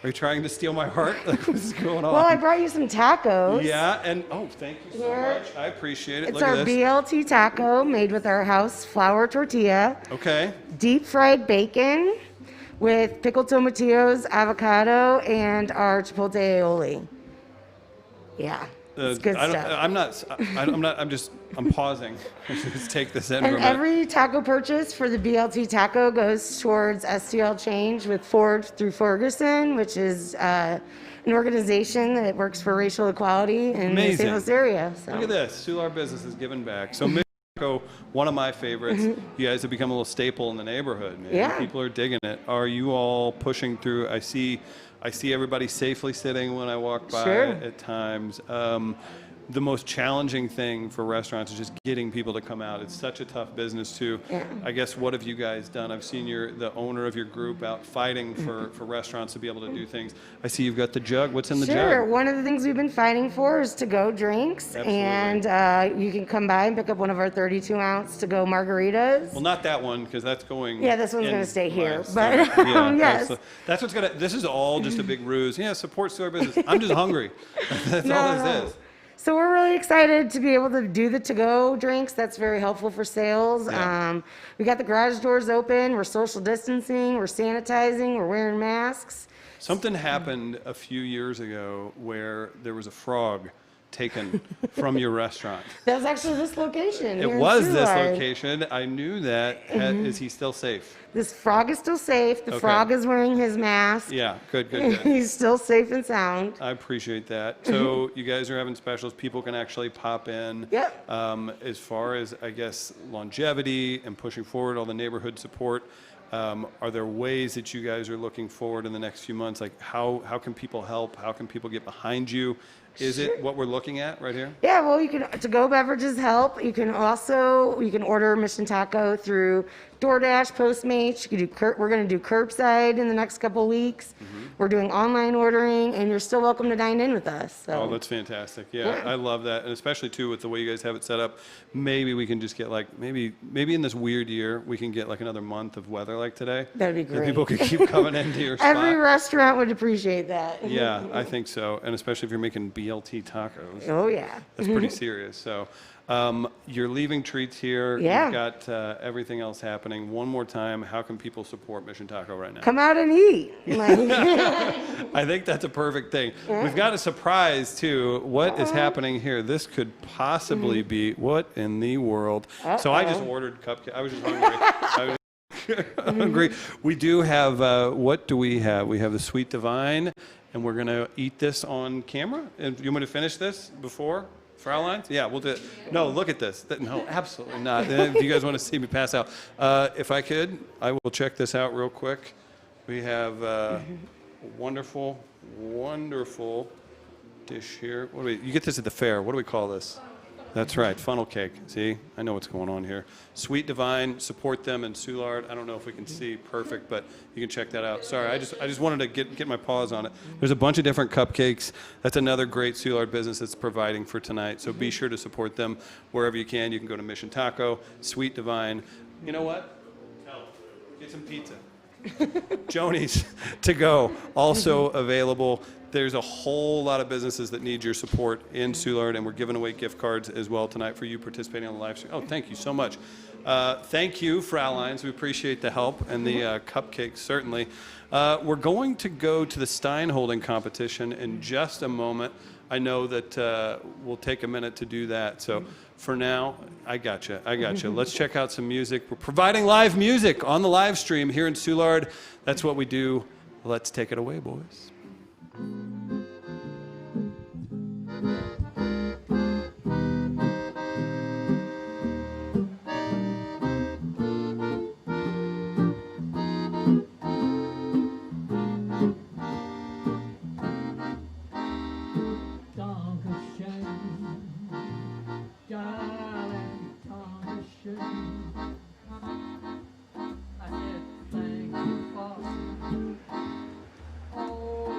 Are you trying to steal my heart? Like, what's going on? Well, I brought you some tacos. Yeah, and thank you so much. I appreciate it. It's Look our at this. BLT taco made with our house flour tortilla. Okay. Deep fried bacon with pickled tomatillos, avocado, and our chipotle aioli. Yeah, it's good stuff. I'm pausing. Let's take this in for a And minute. every taco purchase for the BLT taco goes towards STL Change with Ford through Ferguson, which is an organization that works for racial equality in the St. Louis area. So. Look at this. Soulard Business is giving back. So Mission Taco, one of my favorites. You guys have become a little staple in the neighborhood, man. Yeah. People are digging it. Are you all pushing through? I see everybody safely sitting when I walk by at times. The most challenging thing for restaurants is just getting people to come out. It's such a tough business too. Yeah. I guess, what have you guys done? I've seen the owner of your group out fighting for restaurants to be able to do things. I see you've got the jug. What's in the jug? Sure. One of the things we've been fighting for is to-go drinks. Absolutely. And you can come by and pick up one of our 32-ounce to-go margaritas. Well, not that one, because that's going. Yeah, this one's in going to stay here. my But stomach. Yeah, yes. that's what's this is all just a big ruse. Yeah, support store business. I'm just hungry. That's all this is. So we're really excited to be able to do the to-go drinks. That's very helpful for sales. Yeah. We got the garage doors open. We're social distancing. We're sanitizing. We're wearing masks. Something happened a few years ago where there was a frog taken from your restaurant. That was actually this location. It here in was this Soulard. location. I knew that. Is he still safe? This frog is still safe. The Okay. frog is wearing his mask. Yeah, good, good, good. He's still safe and sound. I appreciate that. So you guys are having specials. People can actually pop in. Yep. As far as, I guess, longevity and pushing forward all the neighborhood support, are there ways that you guys are looking forward in the next few months? Like how can people help? How can people get behind you? Is it what we're looking at right here? Yeah, well, you can to-go beverages help. You can order Mission Taco through DoorDash, Postmates. You can do we're going to do curbside in the next couple weeks. We're doing online ordering, and you're still welcome to dine in with us. So. Oh, that's fantastic. Yeah, I love that. And especially, too, with the way you guys have it set up, maybe we can just get like, maybe in this weird year, we can get like another month of weather like today. That'd be And great. people can keep coming into your spot. Every restaurant would appreciate that. Yeah, I think so. And especially if you're making BLT tacos. Oh, yeah. That's pretty serious. So you're leaving treats here. Yeah. You've got everything else happening. One more time, how can people support Mission Taco right now? Come out and eat. I think that's a perfect thing. We've got a surprise, too. What is happening here? This could possibly be what in the world? So I just ordered cupcakes. I was just hungry. I was hungry. We do have, what do we have? We have the Sweet Divine, and we're going to eat this on camera. And you want me to finish this before? Fraulein's? Yeah, we'll do it. No, look at this. No, absolutely not. If you guys want to see me pass out. If I could, I will check this out real quick. We have a wonderful, wonderful dish here. You get this at the fair. What do we call this? That's right, funnel cake. See, I know what's going on here. Sweet Divine, support them in Soulard. I don't know if we can see perfect, but you can check that out. Sorry, I just wanted to get my paws on it. There's a bunch of different cupcakes. That's another great Soulard business that's providing for tonight. So be sure to support them wherever you can. You can go to Mission Taco, Sweet Divine. You know what? Get some pizza. Joni's to go, also available. There's a whole lot of businesses that need your support in Soulard, and we're giving away gift cards as well tonight for you participating on the live stream. Oh, thank you so much. Thank you, Fraulein's. We appreciate the help and the cupcakes, certainly. We're going to go to the Stein holding competition in just a moment. I know that we'll take a minute to do that. So for now, I got you. Let's check out some music. We're providing live music on the live stream here in Soulard. That's what we do. Let's take it away, boys. Oh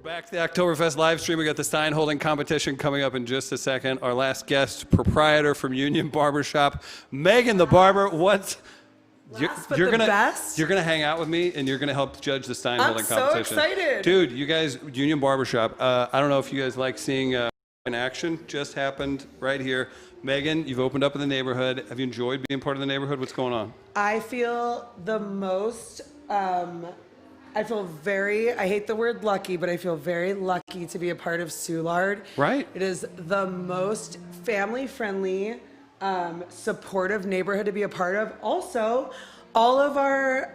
Back to the Oktoberfest live stream. We got the sign holding competition coming up in just a second. Our last guest, proprietor from Union Barbershop, Megan the Barber. You're gonna hang out with me and you're gonna help judge the sign holding competition. I'm so excited. Dude, you guys, Union Barbershop. I don't know if you guys like seeing in action. Just happened right here. Megan, you've opened up in the neighborhood. Have you enjoyed being part of the neighborhood? What's going on? I feel the most, I hate the word lucky, but I feel very lucky to be a part of Soulard. Right. It is the most family-friendly, supportive neighborhood to be a part of. Also, all of our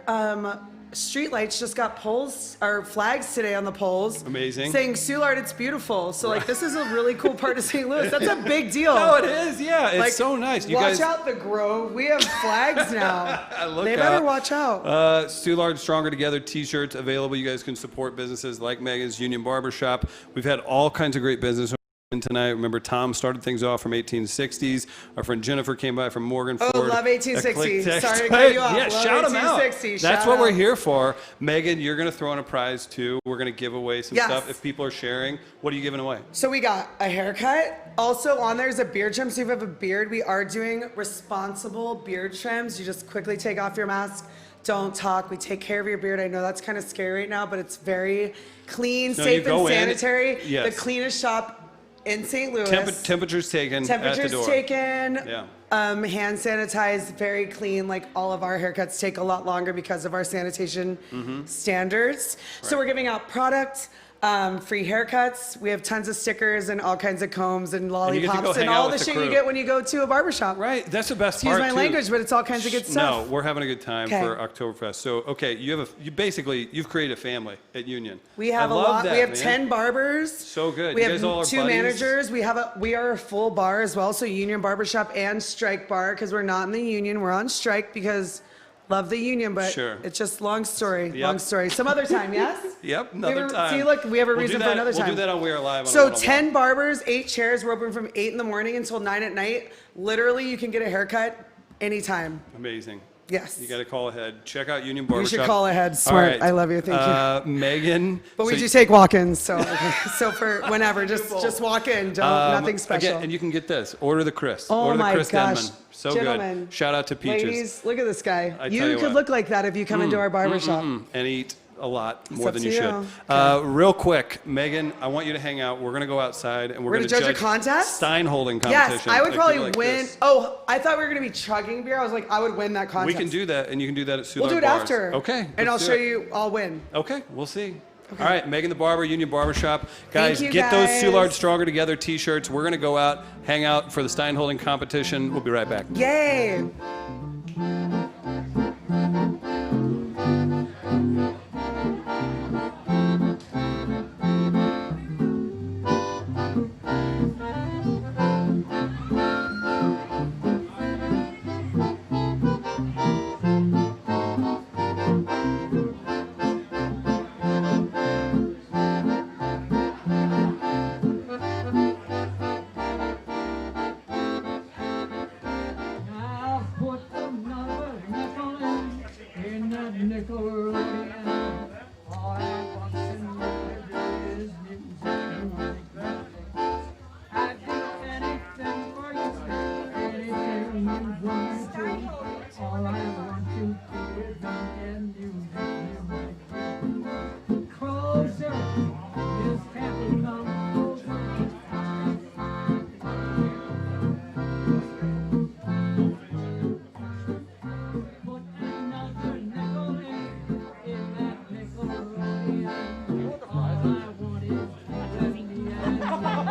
street lights just got poles or flags today on the poles. Amazing. Saying Soulard, it's beautiful. So like this is a really cool part of St. Louis. That's a big deal. No, it is. Yeah, it's Like, so nice. You watch guys out the Grove. We have flags now. They better watch out. Soulard Stronger Together t-shirts available. You guys can support businesses like Megan's Union Barbershop. We've had all kinds of great business tonight. Remember, Tom started things off from 1860s. Our friend Jennifer came by from Morgan Ford. Oh, love 1860. Eclectic. Sorry to cut you off. Yeah, Love shout them out. 1860. That's Shout what we're out. here for. Megan, you're going to throw in a prize too. We're going to give away some Yes. stuff. If people are sharing, what are you giving away? So we got a haircut. Also on there is a beard trim. So if you have a beard, we are doing responsible beard trims. You just quickly take off your mask. Don't talk. We take care of your beard. I know that's kind of scary right now, but it's very clean, No, safe, you go and in. sanitary. Yes. The cleanest shop in St. Louis. Temperatures taken at the Temperatures door. taken. Yeah. Hand sanitized, very clean. Like all of our haircuts take a lot longer because of our sanitation standards. So we're giving out product, free haircuts. We have tons of stickers and all kinds of combs and you get to go lollipops hang and out all with the the shit you crew. get when you go to a barbershop. Right, that's the best Excuse part my too. language, but it's all kinds of good stuff. No, we're having a good time Okay. for Oktoberfest. So, okay, you've created a family at Union. We have I a love lot. That, we have man. 10 barbers. So good. We You have guys all are two buddies? managers. We are a full bar as well. So Union Barbershop and Strike Bar because we're not in the union. We're on strike because love the union, but Sure. it's just long story. Yep. Long story. Some other time, yes? Yep, another time. See, look, we have a We'll reason do for that- another time. We'll do that on We Are Live. On So 101. 10 barbers, 8 chairs. We're open from 8 in the morning until 9 at night. Literally, you can get a haircut anytime. Amazing. Yes. You got to call ahead. Check out Union We Barbershop. should call ahead. All Smart. right. I love you. Thank you. Megan. But we so do take walk-ins, so so for whenever, just walk in. Don't nothing special. Again, and you can get this. Order the Chris. Oh Order my the Chris gosh. Denman. So Gentlemen, good. Shout out to Peaches. Ladies, look at this guy. I You tell you could what. look like that if you come into our barbershop. And eat a lot more up than to you you. should. Real quick, Megan, I want you to hang out. We're going to go outside and we're going to judge a contest? Stein holding competition. Yes, I would like probably you like win. this. Oh, I thought we were going to be chugging beer. I was like, I would win that contest. We can do that, and you can do that at Soulard We'll do it bars. after. Okay. And I'll let's do show it. you, I'll win. Okay, we'll see. All right, Megan the Barber, Union Barbershop. Guys, you, get those guys. Soulard Stronger Together t-shirts. We're going to go out, hang out for the Stein holding competition. We'll be right back. Yay.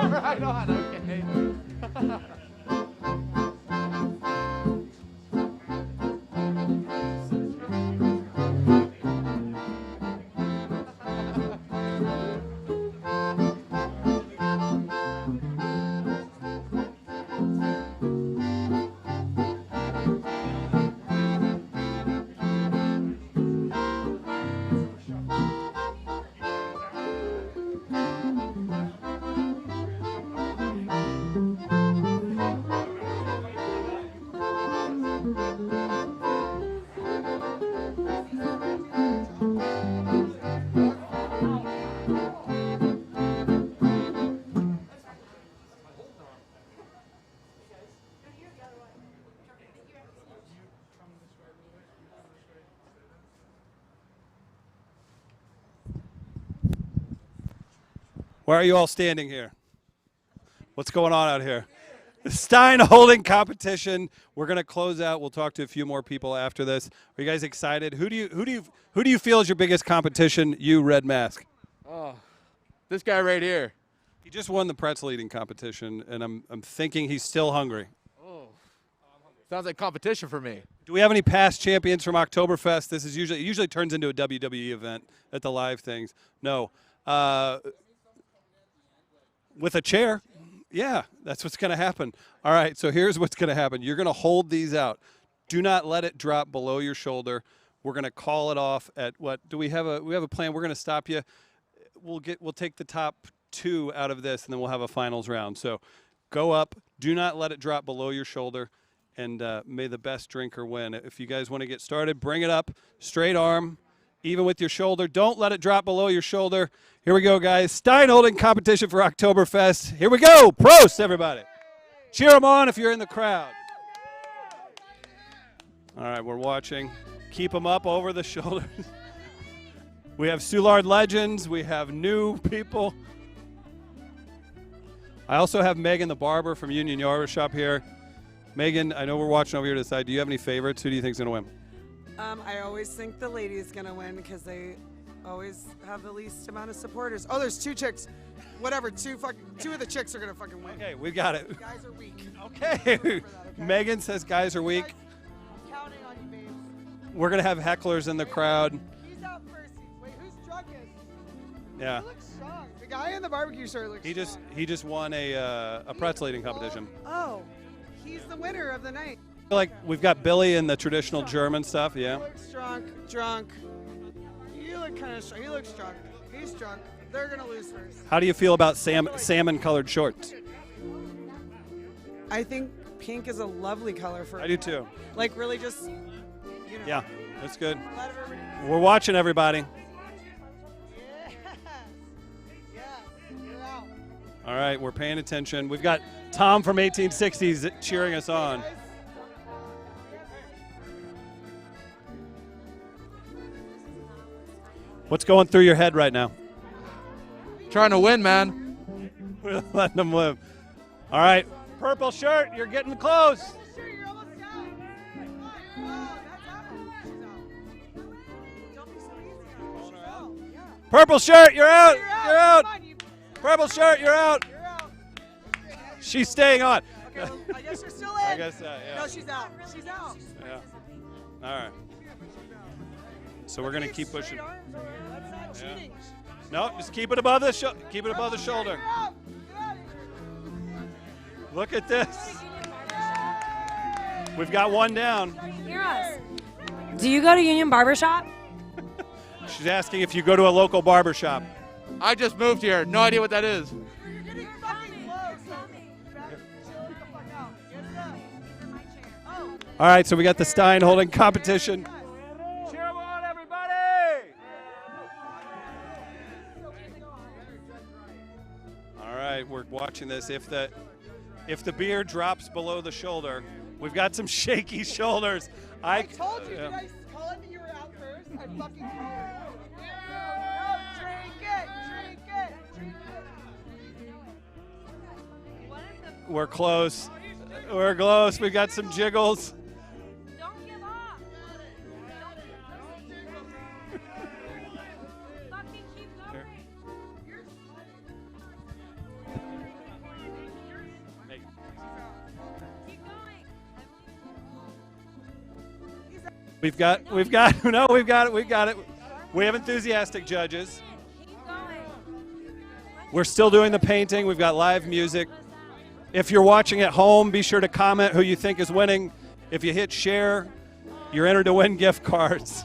Right on, okay. Why are you all standing here? What's going on out here? The Stein holding competition. We're going to close out. We'll talk to a few more people after this. Are you guys excited? Who do you feel is your biggest competition? You, Red Mask. Oh, this guy right here. He just won the pretzel eating competition, and I'm thinking he's still hungry. Oh, sounds like competition for me. Do we have any past champions from Oktoberfest? This is usually turns into a WWE event at the live things. No. With a chair. Yeah, that's what's going to happen. All right, so here's what's going to happen. You're going to hold these out. Do not let it drop below your shoulder. We're going to call it off at what? Do we have a plan? We're going to stop you. We'll take the top 2 out of this, and then we'll have a finals round. So go up. Do not let it drop below your shoulder, and may the best drinker win. If you guys want to get started, bring it up. Straight arm, even with your shoulder. Don't let it drop below your shoulder. Here we go, guys. Stein holding competition for Oktoberfest. Here we go. Prost, everybody. Cheer them on if you're in the crowd. All right, we're watching. Keep them up over the shoulders. We have Soulard legends. We have new people. I also have Megan the Barber from Union Barbershop here. Megan, I know we're watching over here to the side. Do you have any favorites? Who do you think is going to win? I always think the lady's going to win because they always have the least amount of supporters. Oh, there's 2 chicks. Whatever, 2 of the chicks are going to fucking win. Okay, we got it. Guys are weak. Okay. Megan says guys are weak. I'm counting on you, babes. We're going to have hecklers in the crowd. He's out first. Wait, who's drunkest? Yeah. He looks strong. The guy in the barbecue shirt looks strong. He just won a pretzel eating competition. Oh, he's the winner of the night. I feel like we've got Billy in the traditional German stuff, yeah. He looks drunk. You look kind of strong. He looks drunk. He's drunk. They're going to lose first. How do you feel about salmon-colored shorts? I think pink is a lovely color for I do too. Like really just, Yeah, that's good. let everybody. We're watching everybody. Yeah, you're out. All right, we're paying attention. We've got Tom from 1860s cheering us on. What's going through your head right now? Trying to win, man. We're letting them live. All right, purple shirt, you're getting close. Purple shirt, you're out. You're out. Purple shirt, you're out. She's staying on. Okay, well, I guess you're still in. I guess yeah. No, she's out. She's out. Yeah. All right. So we're gonna keep pushing. That's not cheating. No, just keep it above the keep it above the shoulder. Look at this. We've got one down. Hear us. Do you go to Union Barbershop? She's asking if you go to a local barber shop. I just moved here. No idea what that is. All right, so we got the Stein holding competition. Cheer them on, everybody! All right, we're watching this. If the beer drops below the shoulder, we've got some shaky shoulders. I told you. Did I call it that you were out first? I fucking called it. Drink it. Drink it. We're close. We're close. We got some jiggles. Don't give up. Fucking keep going. Keep going. We've got it. We have enthusiastic judges. Keep going. We're still doing the painting. We've got live music. If you're watching at home, be sure to comment who you think is winning. If you hit share, you're entered to win gift cards.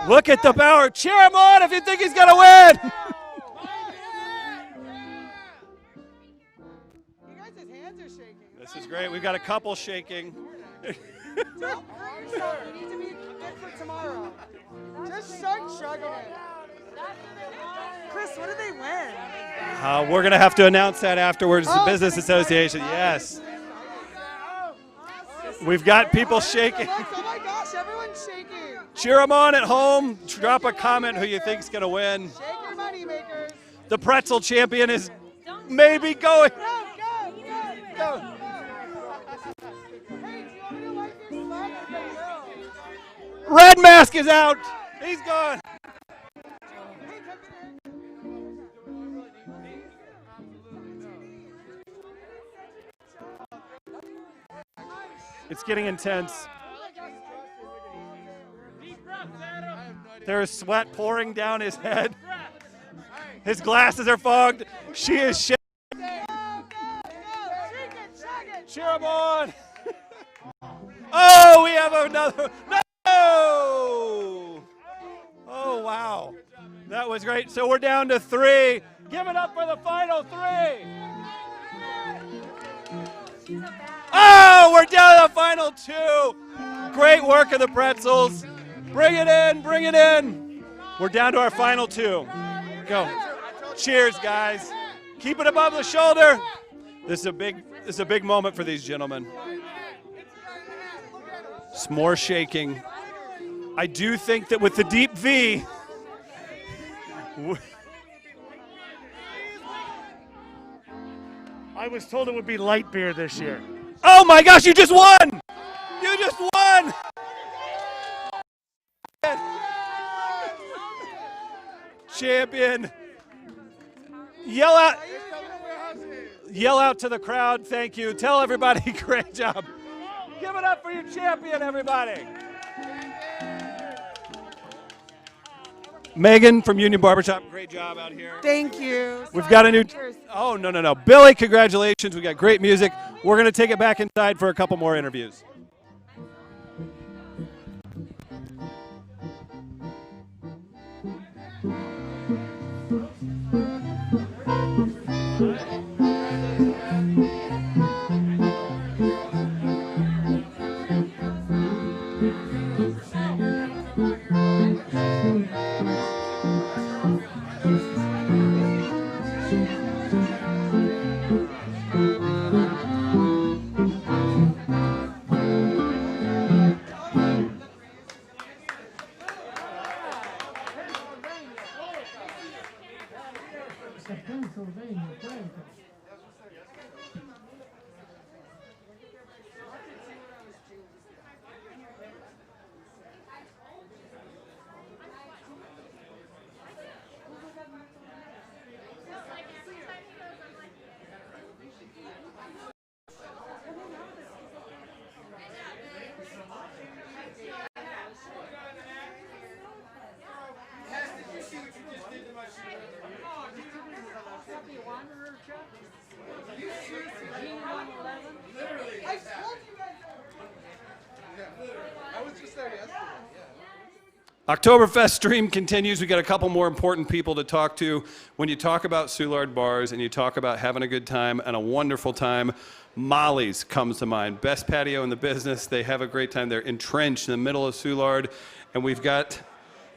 Look at the power. Cheer him on if you think he's going to win. This is great. We've got a couple shaking. Don't hurt yourself. You need to be good for tomorrow. Just start chugging it. Chris, what did they win? We're going to have to announce that afterwards. The Business Association. Yes. We've got people shaking. Oh my gosh, everyone's shaking. Cheer them on at home. Drop a comment who you think's going to win. Shake your money makers. The pretzel champion is maybe going. Go. Red mask is out. He's gone. It's getting intense. There is sweat pouring down his head. His glasses are fogged. She is shaking. Cheer him on. Oh, we have another. No! Oh, wow. That was great. So we're down to 3. Give it up for the final 3. Oh, we're down to the final 2. Great work of the pretzels. Bring it in, bring it in. We're down to our final 2. Go. Cheers, guys. Keep it above the shoulder. This is a big moment for these gentlemen. Some more shaking. I do think that with the deep V, I was told it would be light beer this year. oh my gosh, you just won! You just won! Champion. Yell out to the crowd, thank you. Tell everybody, great job. Give it up for your champion, everybody. Megan from Union Barbershop, great job out here. Thank you. We've got a new, oh, no. Billy, congratulations. We got great music. We're going to take it back inside for a couple more interviews. Oktoberfest stream continues. We got a couple more important people to talk to. When you talk about Soulard bars and you talk about having a good time and a wonderful time, Molly's comes to mind. Best patio in the business. They have a great time. They're entrenched in the middle of Soulard. And we've got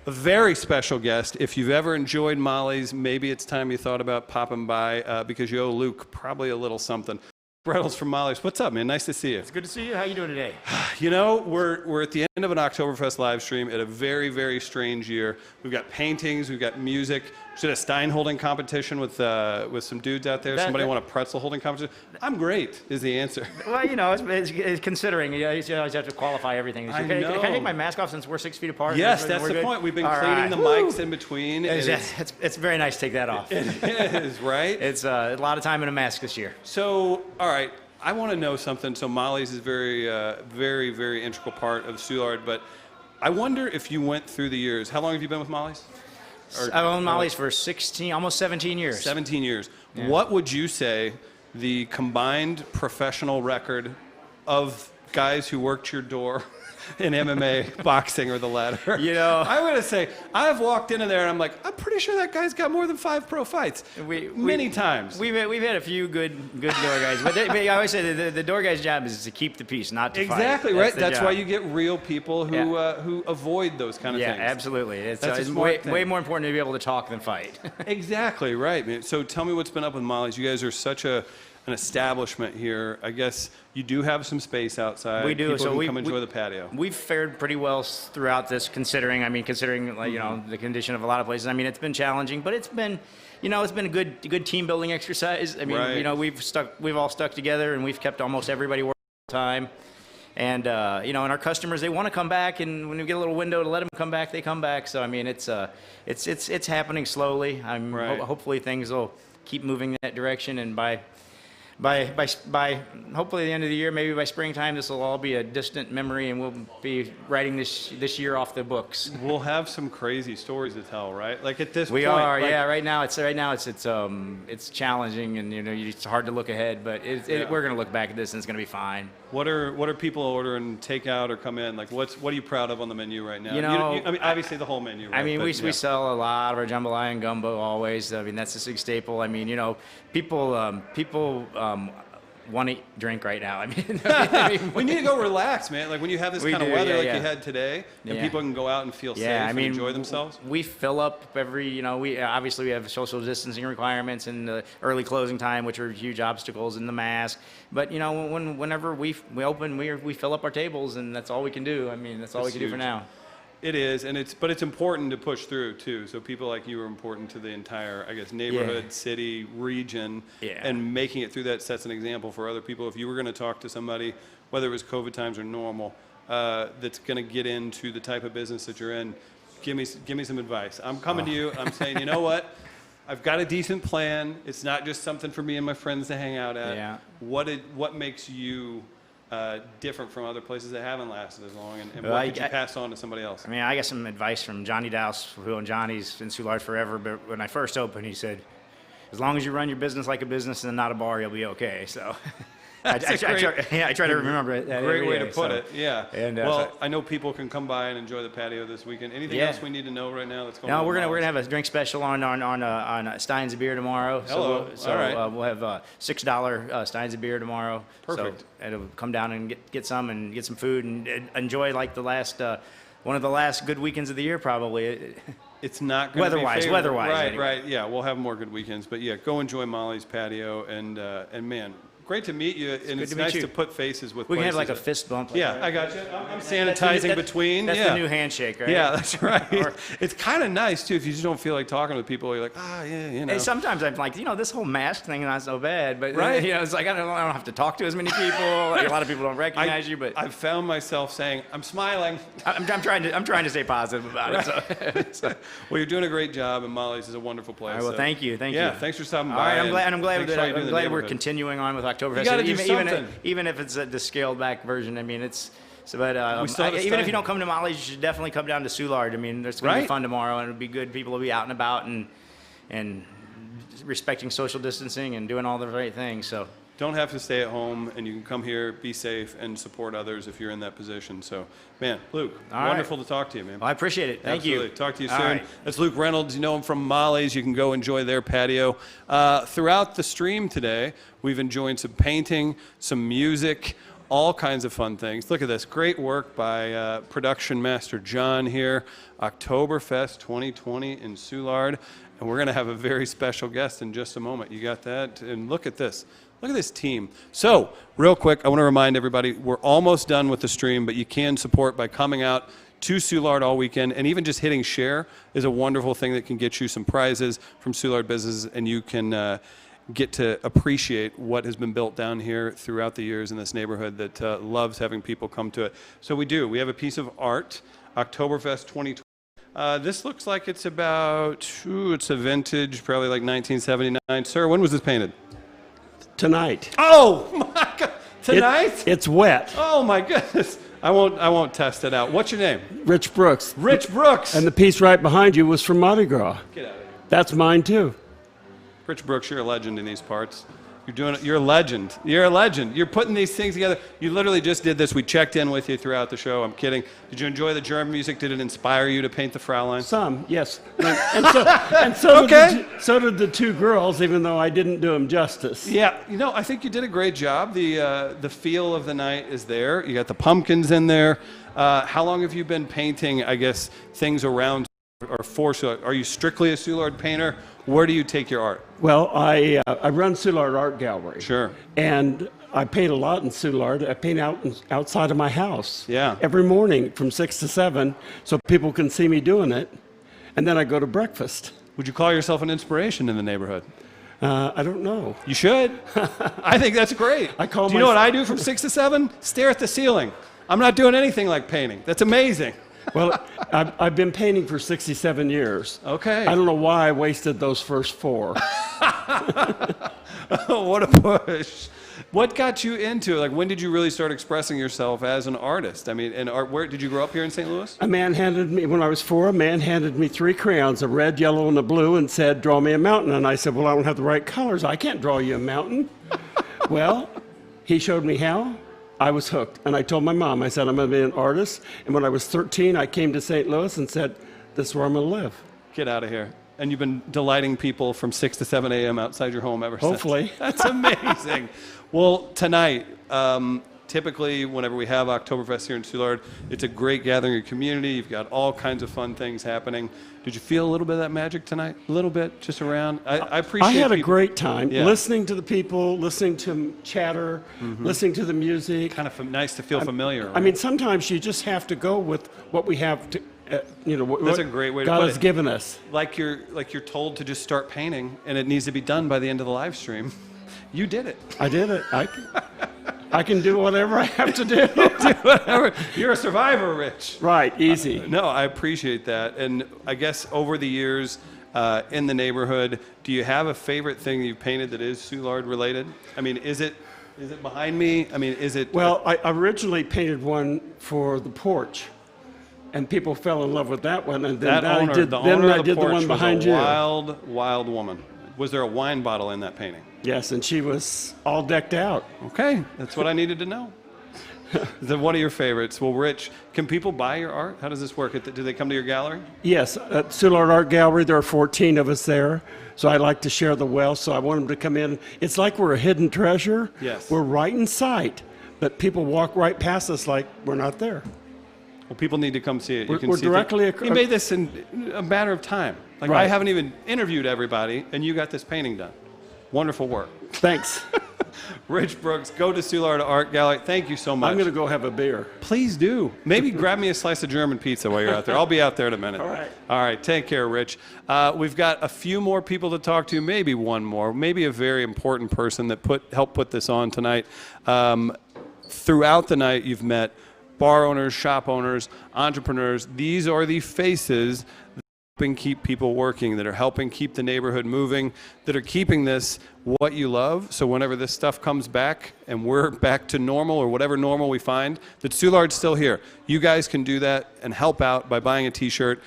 a very special guest. If you've ever enjoyed Molly's, maybe it's time you thought about popping by because you owe Luke probably a little something. Reynolds from Molly's. What's up, man? Nice to see you. It's good to see you. How you doing today? You know, we're at the end of an Oktoberfest live stream at a very, very strange year. We've got paintings, we've got music. We did a Stein holding competition with some dudes out there. Somebody won a pretzel holding competition. I'm great, is the answer. Well, you know, it's considering. You always have to qualify everything. I Can know. I take my mask off since we're 6 feet apart? Yes, that's the point. We've been cleaning the mics in between. It's very nice to take that off. It is, right? It's a lot of time in a mask this year. So, all right. I want to know something. So Molly's is very, very integral part of Soulard. But I wonder if you went through the years. How long have you been with Molly's? I've owned Molly's for almost 17 years. 17 years. Yeah. What would you say the combined professional record of guys who worked your door in MMA, boxing, or the latter? You know, I'm going to say, I've walked into there and I'm like, I'm pretty sure that guy's got more than 5 pro fights. Many times. We've had a few good door guys, but I always say the door guy's job is to keep the peace, not to fight. Exactly, right? the That's job. why you get real people who avoid those kind of things. Yeah, absolutely. That's a It's smart thing. way more important to be able to talk than fight. Exactly, right. Man. So tell me what's been up with Molly's. You guys are such an establishment here. I guess you do have some space outside. We do. People So can we come enjoy the patio. We've fared pretty well throughout this, considering like, you know, the condition of a lot of places. I mean, it's been challenging, but it's been a good team building exercise. I mean, Right. you know, we've all stuck together, and we've kept almost everybody working all the time. And you know, and our customers, they want to come back, and when we get a little window to let them come back, they come back. So I mean, it's happening slowly. Hopefully things will keep moving in that direction, and by hopefully the end of the year, maybe by springtime, this will all be a distant memory, and we'll be writing this year off the books. We'll have some crazy stories to tell, right? Like at this We point. are, like, yeah. Right now, it's challenging, and you know, it's hard to look ahead, but we're gonna look back at this, and it's gonna be fine. What are people ordering takeout or come in? Like what are you proud of on the menu right now? You know, I mean, obviously the whole menu. Right? I mean, But, we yeah. sell a lot of our jambalaya and gumbo always. I mean, that's a big staple. I mean, you know, people want to drink right now. I mean, we need to go relax, man. Like when you have this We kind of do, weather yeah, like yeah. you had today, and Yeah. people can go out and feel safe I mean, and enjoy themselves. We fill up we obviously we have social distancing requirements and the early closing time, which are huge obstacles, and the mask. But you know, whenever we open, we fill up our tables, and that's all we can do. I mean, that's all we That's can do for huge. now. It is, but it's important to push through too. So people like you are important to the entire, I guess, neighborhood, city, region, Yeah. and making it through that sets an example for other people. If you were going to talk to somebody, whether it was COVID times or normal, that's going to get into the type of business that you're in, give me some advice. I'm coming to you. I'm saying, you know what? I've got a decent plan. It's not just something for me and my friends to hang out at. Yeah. What makes you different from other places that haven't lasted as long, and Well, what could you pass on to somebody else? I mean, I got some advice from Johnny Dowse, who owned Johnny's in Soulard forever. But when I first opened, he said, "As long as you run your business like a business and not a bar, you'll be okay." So I try to remember it. Great way to put it. Yeah. And, well, I know people can come by and enjoy the patio this weekend. Anything Yeah. else we need to know right now that's going on? No, we're gonna have a drink special on Steins of beer tomorrow. Hello. So All right. we'll have $6 Steins of beer tomorrow. Perfect. So it'll come down and get some and get some food and enjoy like the last one of the last good weekends of the year probably. It's not going to be weather-wise. Right, anyway. right. Yeah, we'll have more good weekends. But yeah, go enjoy Molly's patio, and man, great to meet you. And it's to meet nice you. to put faces with We can have places like a fist bump. Yeah, I got you. I'm sanitizing between. That's yeah. the new handshake, right? Yeah, that's right. It's kind of nice too if you just don't feel like talking to people. You're like, yeah, you know. And sometimes I'm like, this whole mask thing is not so bad, but Right. it's like I don't have to talk to as many people. Like, a lot of people don't recognize you, but I've found myself saying, I'm smiling. I'm trying to stay positive about it. So. Well, you're doing a great job, and Molly's is a wonderful place. All right, well, so- thank you. Yeah, thanks for stopping by. All right, I'm and glad thanks for all you do in the we're neighborhood. continuing on with Oktoberfest. You gotta do something. Even if it's the scaled back version. I mean, it's. So, but We still have a even if Stein. you don't come to Molly's, you should definitely come down to Soulard. I mean, it's going to Right. be fun tomorrow, and it'll be good. People will be out and about and respecting social distancing and doing all the right things. So. don't have to stay at home, and you can come here, be safe, and support others if you're in that position. So, man, Luke, All wonderful right. to talk to you, man. I appreciate it. Thank Absolutely. you. Talk to you All soon. right. That's Luke Reynolds. You know him from Molly's. You can go enjoy their patio. Throughout the stream today, we've enjoyed some painting, some music, all kinds of fun things. Look at this. Great work by production master John here. Oktoberfest 2020 in Soulard. And we're going to have a very special guest in just a moment. You got that? And look at this. Look at this team. So, real quick, I want to remind everybody, we're almost done with the stream, but you can support by coming out to Soulard all weekend, and even just hitting share is a wonderful thing that can get you some prizes from Soulard businesses, and you can get to appreciate what has been built down here throughout the years in this neighborhood that loves having people come to it. So we do. We have a piece of art, Oktoberfest 2020. This looks like it's about, it's a vintage, probably like 1979. Sir, when was this painted? Tonight. Oh my God! Tonight? It's wet. Oh my goodness! I won't test it out. What's your name? Rich Brooks. Rich Brooks. And the piece right behind you was from Mardi Gras. Get out of here. That's mine too. Rich Brooks, you're a legend in these parts. You're doing it. You're a legend. You're a legend. You're putting these things together. You literally just did this. We checked in with you throughout the show. I'm kidding. Did you enjoy the German music? Did it inspire you to paint the Fraulein? Some, yes. And so, so did the two girls, even though I didn't do them justice. Yeah, you know, I think you did a great job. The feel of the night is there. You got the pumpkins in there. How long have you been painting, I guess, things around or for Soulard? Are you strictly a Soulard painter? Where do you take your art? Well, I run Soulard Art Gallery. Sure. And I paint a lot in Soulard. I paint outside of my house. Yeah. Every morning from 6 to 7 so people can see me doing it. And then I go to breakfast. Would you call yourself an inspiration in the neighborhood? I don't know. You should. I think that's great. Do you know what I do from 6 to 7? Stare at the ceiling. I'm not doing anything like painting. That's amazing. Well, I've been painting for 67 years. Okay. I don't know why I wasted those first 4. Oh, what a push. What got you into it? Like, when did you really start expressing yourself as an artist? I mean, where did you grow up here in St. Louis? A man handed me, when I was 4, a man handed me 3 crayons, a red, yellow, and a blue, and said, draw me a mountain. And I said, well, I don't have the right colors. I can't draw you a mountain. Well, he showed me how. I was hooked. And I told my mom, I said, I'm going to be an artist. And when I was 13, I came to St. Louis and said, this is where I'm going to live. Get out of here. And you've been delighting people from 6 to 7 a.m. outside your home ever Hopefully. since. That's amazing. Well, tonight, typically whenever we have Oktoberfest here in Soulard, it's a great gathering of community. You've got all kinds of fun things happening. Did you feel a little bit of that magic tonight? A little bit, just around? I appreciate I had a people- great time Yeah. listening to the people, listening to them chatter, listening to the music. Kind of nice to feel familiar. I right? mean, sometimes you just have to go with what we have to, what That's a great way to God put has it. given us. Like you're told to just start painting, and it needs to be done by the end of the live stream. You did it. I did it. I can do whatever I have to do. Do whatever. You're a survivor, Rich. Right, easy. No, I appreciate that. And I guess over the years in the neighborhood, do you have a favorite thing you've painted that is Soulard related? I mean, is it behind me? I mean, is it? Well, I originally painted one for the porch, and people fell in love with that one. And then that I owner, did, the then owner I of the did the porch one behind was a you. wild, wild woman. Was there a wine bottle in that painting? Yes, and she was all decked out. Okay, that's what I needed to know. Is that one of your favorites? Well, Rich, can people buy your art? How does this work? Do they come to your gallery? Yes, at Soulard Art Gallery, there are 14 of us there. So I like to share the wealth, so I want them to come in. It's like we're a hidden treasure. Yes. We're right in sight, but people walk right past us like we're not there. Well, people need to come see it. We're see directly You made this in a matter of time. Like, I Right. haven't even interviewed everybody, and you got this painting done. Wonderful work. Thanks. Rich Brooks, go to Soulard Art Gallery. Thank you so much. I'm going to go have a beer. Please do. Maybe grab me a slice of German pizza while you're out there. I'll be out there in a minute. All right. All right. Take care, Rich. We've got a few more people to talk to, maybe one more, maybe a very important person that helped put this on tonight. Throughout the night, you've met bar owners, shop owners, entrepreneurs. These are the faces that helping keep people working, that are helping keep the neighborhood moving, that are keeping this what you love. So whenever this stuff comes back and we're back to normal or whatever normal we find, that Soulard's still here. You guys can do that and help out by buying a t-shirt.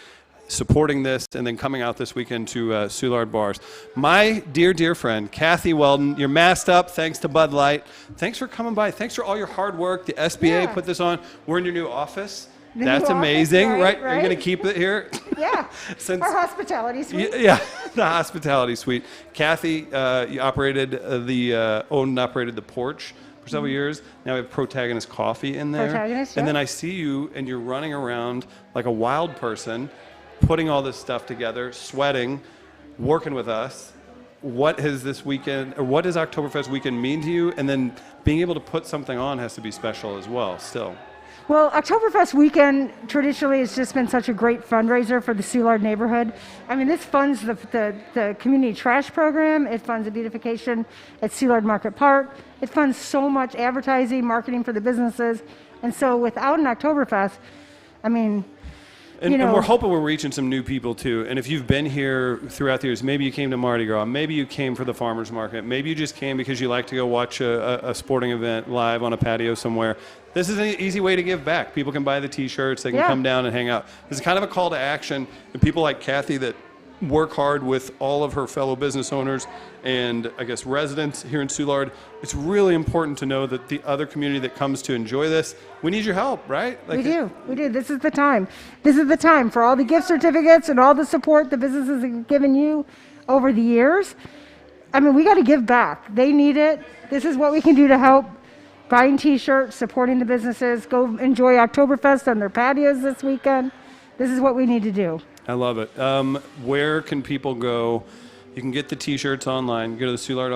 supporting this and then coming out this weekend to Soulard Bars. My dear friend, Kathy Weldon, you're masked up thanks to Bud Light. Thanks for coming by. Thanks for all your hard work. The SBA put this on. We're in your new office. That's amazing, right? Are you going to keep it here? Yeah, Since, our hospitality suite. yeah, the hospitality suite. Kathy, you operated owned and operated the Porch for several years. Now we have Protagonist Coffee in there. Protagonist, And yeah. then I see you and you're running around like a wild person, putting all this stuff together, sweating, working with us. What has this weekend, or what does Oktoberfest weekend mean to you? And then being able to put something on has to be special as well, still. Well, Oktoberfest weekend traditionally has just been such a great fundraiser for the Soulard neighborhood. I mean, this funds the community trash program. It funds the beautification at Soulard Market Park. It funds so much advertising, marketing for the businesses. And so without an Oktoberfest, I mean, And we're hoping we're reaching some new people too. And if you've been here throughout the years, maybe you came to Mardi Gras, maybe you came for the farmers market, maybe you just came because you like to go watch a sporting event live on a patio somewhere. This is an easy way to give back. People can buy the T-shirts, they can come down and hang out. This is kind of a call to action. And people like Kathy that work hard with all of her fellow business owners and I guess residents here in Soulard, it's really important to know that the other community that comes to enjoy this, we need your help, right? we do. This is the time. This is the time for all the gift certificates and all the support the businesses have given you over the years. I mean, we got to give back. They need it. This is what we can do to help. Buying T-shirts, supporting the businesses, go enjoy Oktoberfest on their patios this weekend. This is what we need to do. I love it. Where can people go? You can get the T-shirts online. Go to the Soulard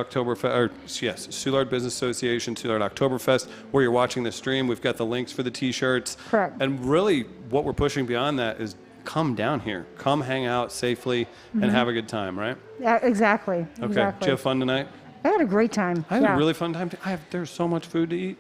Soulard Business Association, Soulard Oktoberfest, where you're watching the stream. We've got the links for the T-shirts. Correct. And really, what we're pushing beyond that is come down here. Come hang out safely and have a good time, right? Yeah, exactly. Okay. Exactly. Did you have fun tonight? I had a great time. I had a really fun time. There's so much food to eat.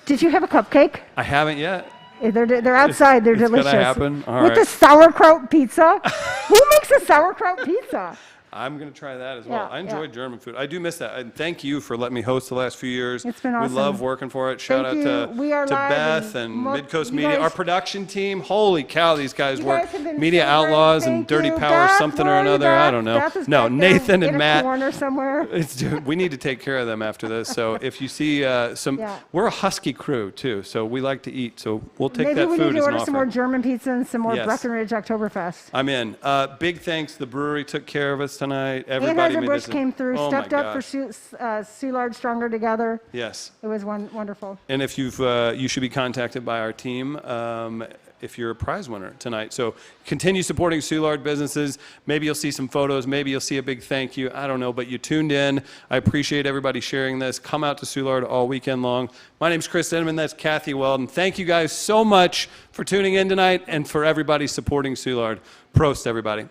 Did you have a cupcake? I haven't yet. They're outside. They're It's delicious. gonna happen. All With right. the sauerkraut pizza. Who makes a sauerkraut pizza? I'm going to try that as well. Yeah, I enjoy German food. I do miss that. And thank you for letting me host the last few years. It's been awesome. We love working for it. Shout Thank out you. We are to live Beth and and Midcoast you Media. guys- Our production team, holy cow, these guys You work. guys have been Media so great. Outlaws and Thank Dirty you. Power, Beth, something where or are you, another. I Beth? don't know. Beth is No, back there Nathan in and a Matt. corner somewhere. We need to take care of them after this. So if you see we're a husky crew too, so we like to eat. So we'll take Maybe that we food need to as an order offer. some more German pizza and some more Yes. Breckenridge Oktoberfest. I'm in. Big thanks. The brewery took care of us tonight. Everybody made Anheuser-Busch this. came through, Oh stepped my up for gosh. Soulard Stronger Together. Yes. It was wonderful. And if you should be contacted by our team if you're a prize winner tonight. So continue supporting Soulard businesses. Maybe you'll see some photos. Maybe you'll see a big thank you. I don't know, but you tuned in. I appreciate everybody sharing this. Come out to Soulard all weekend long. My name's Chris Inman. That's Kathy Weldon. Thank you guys so much for tuning in tonight and for everybody supporting Soulard. Prost, everybody.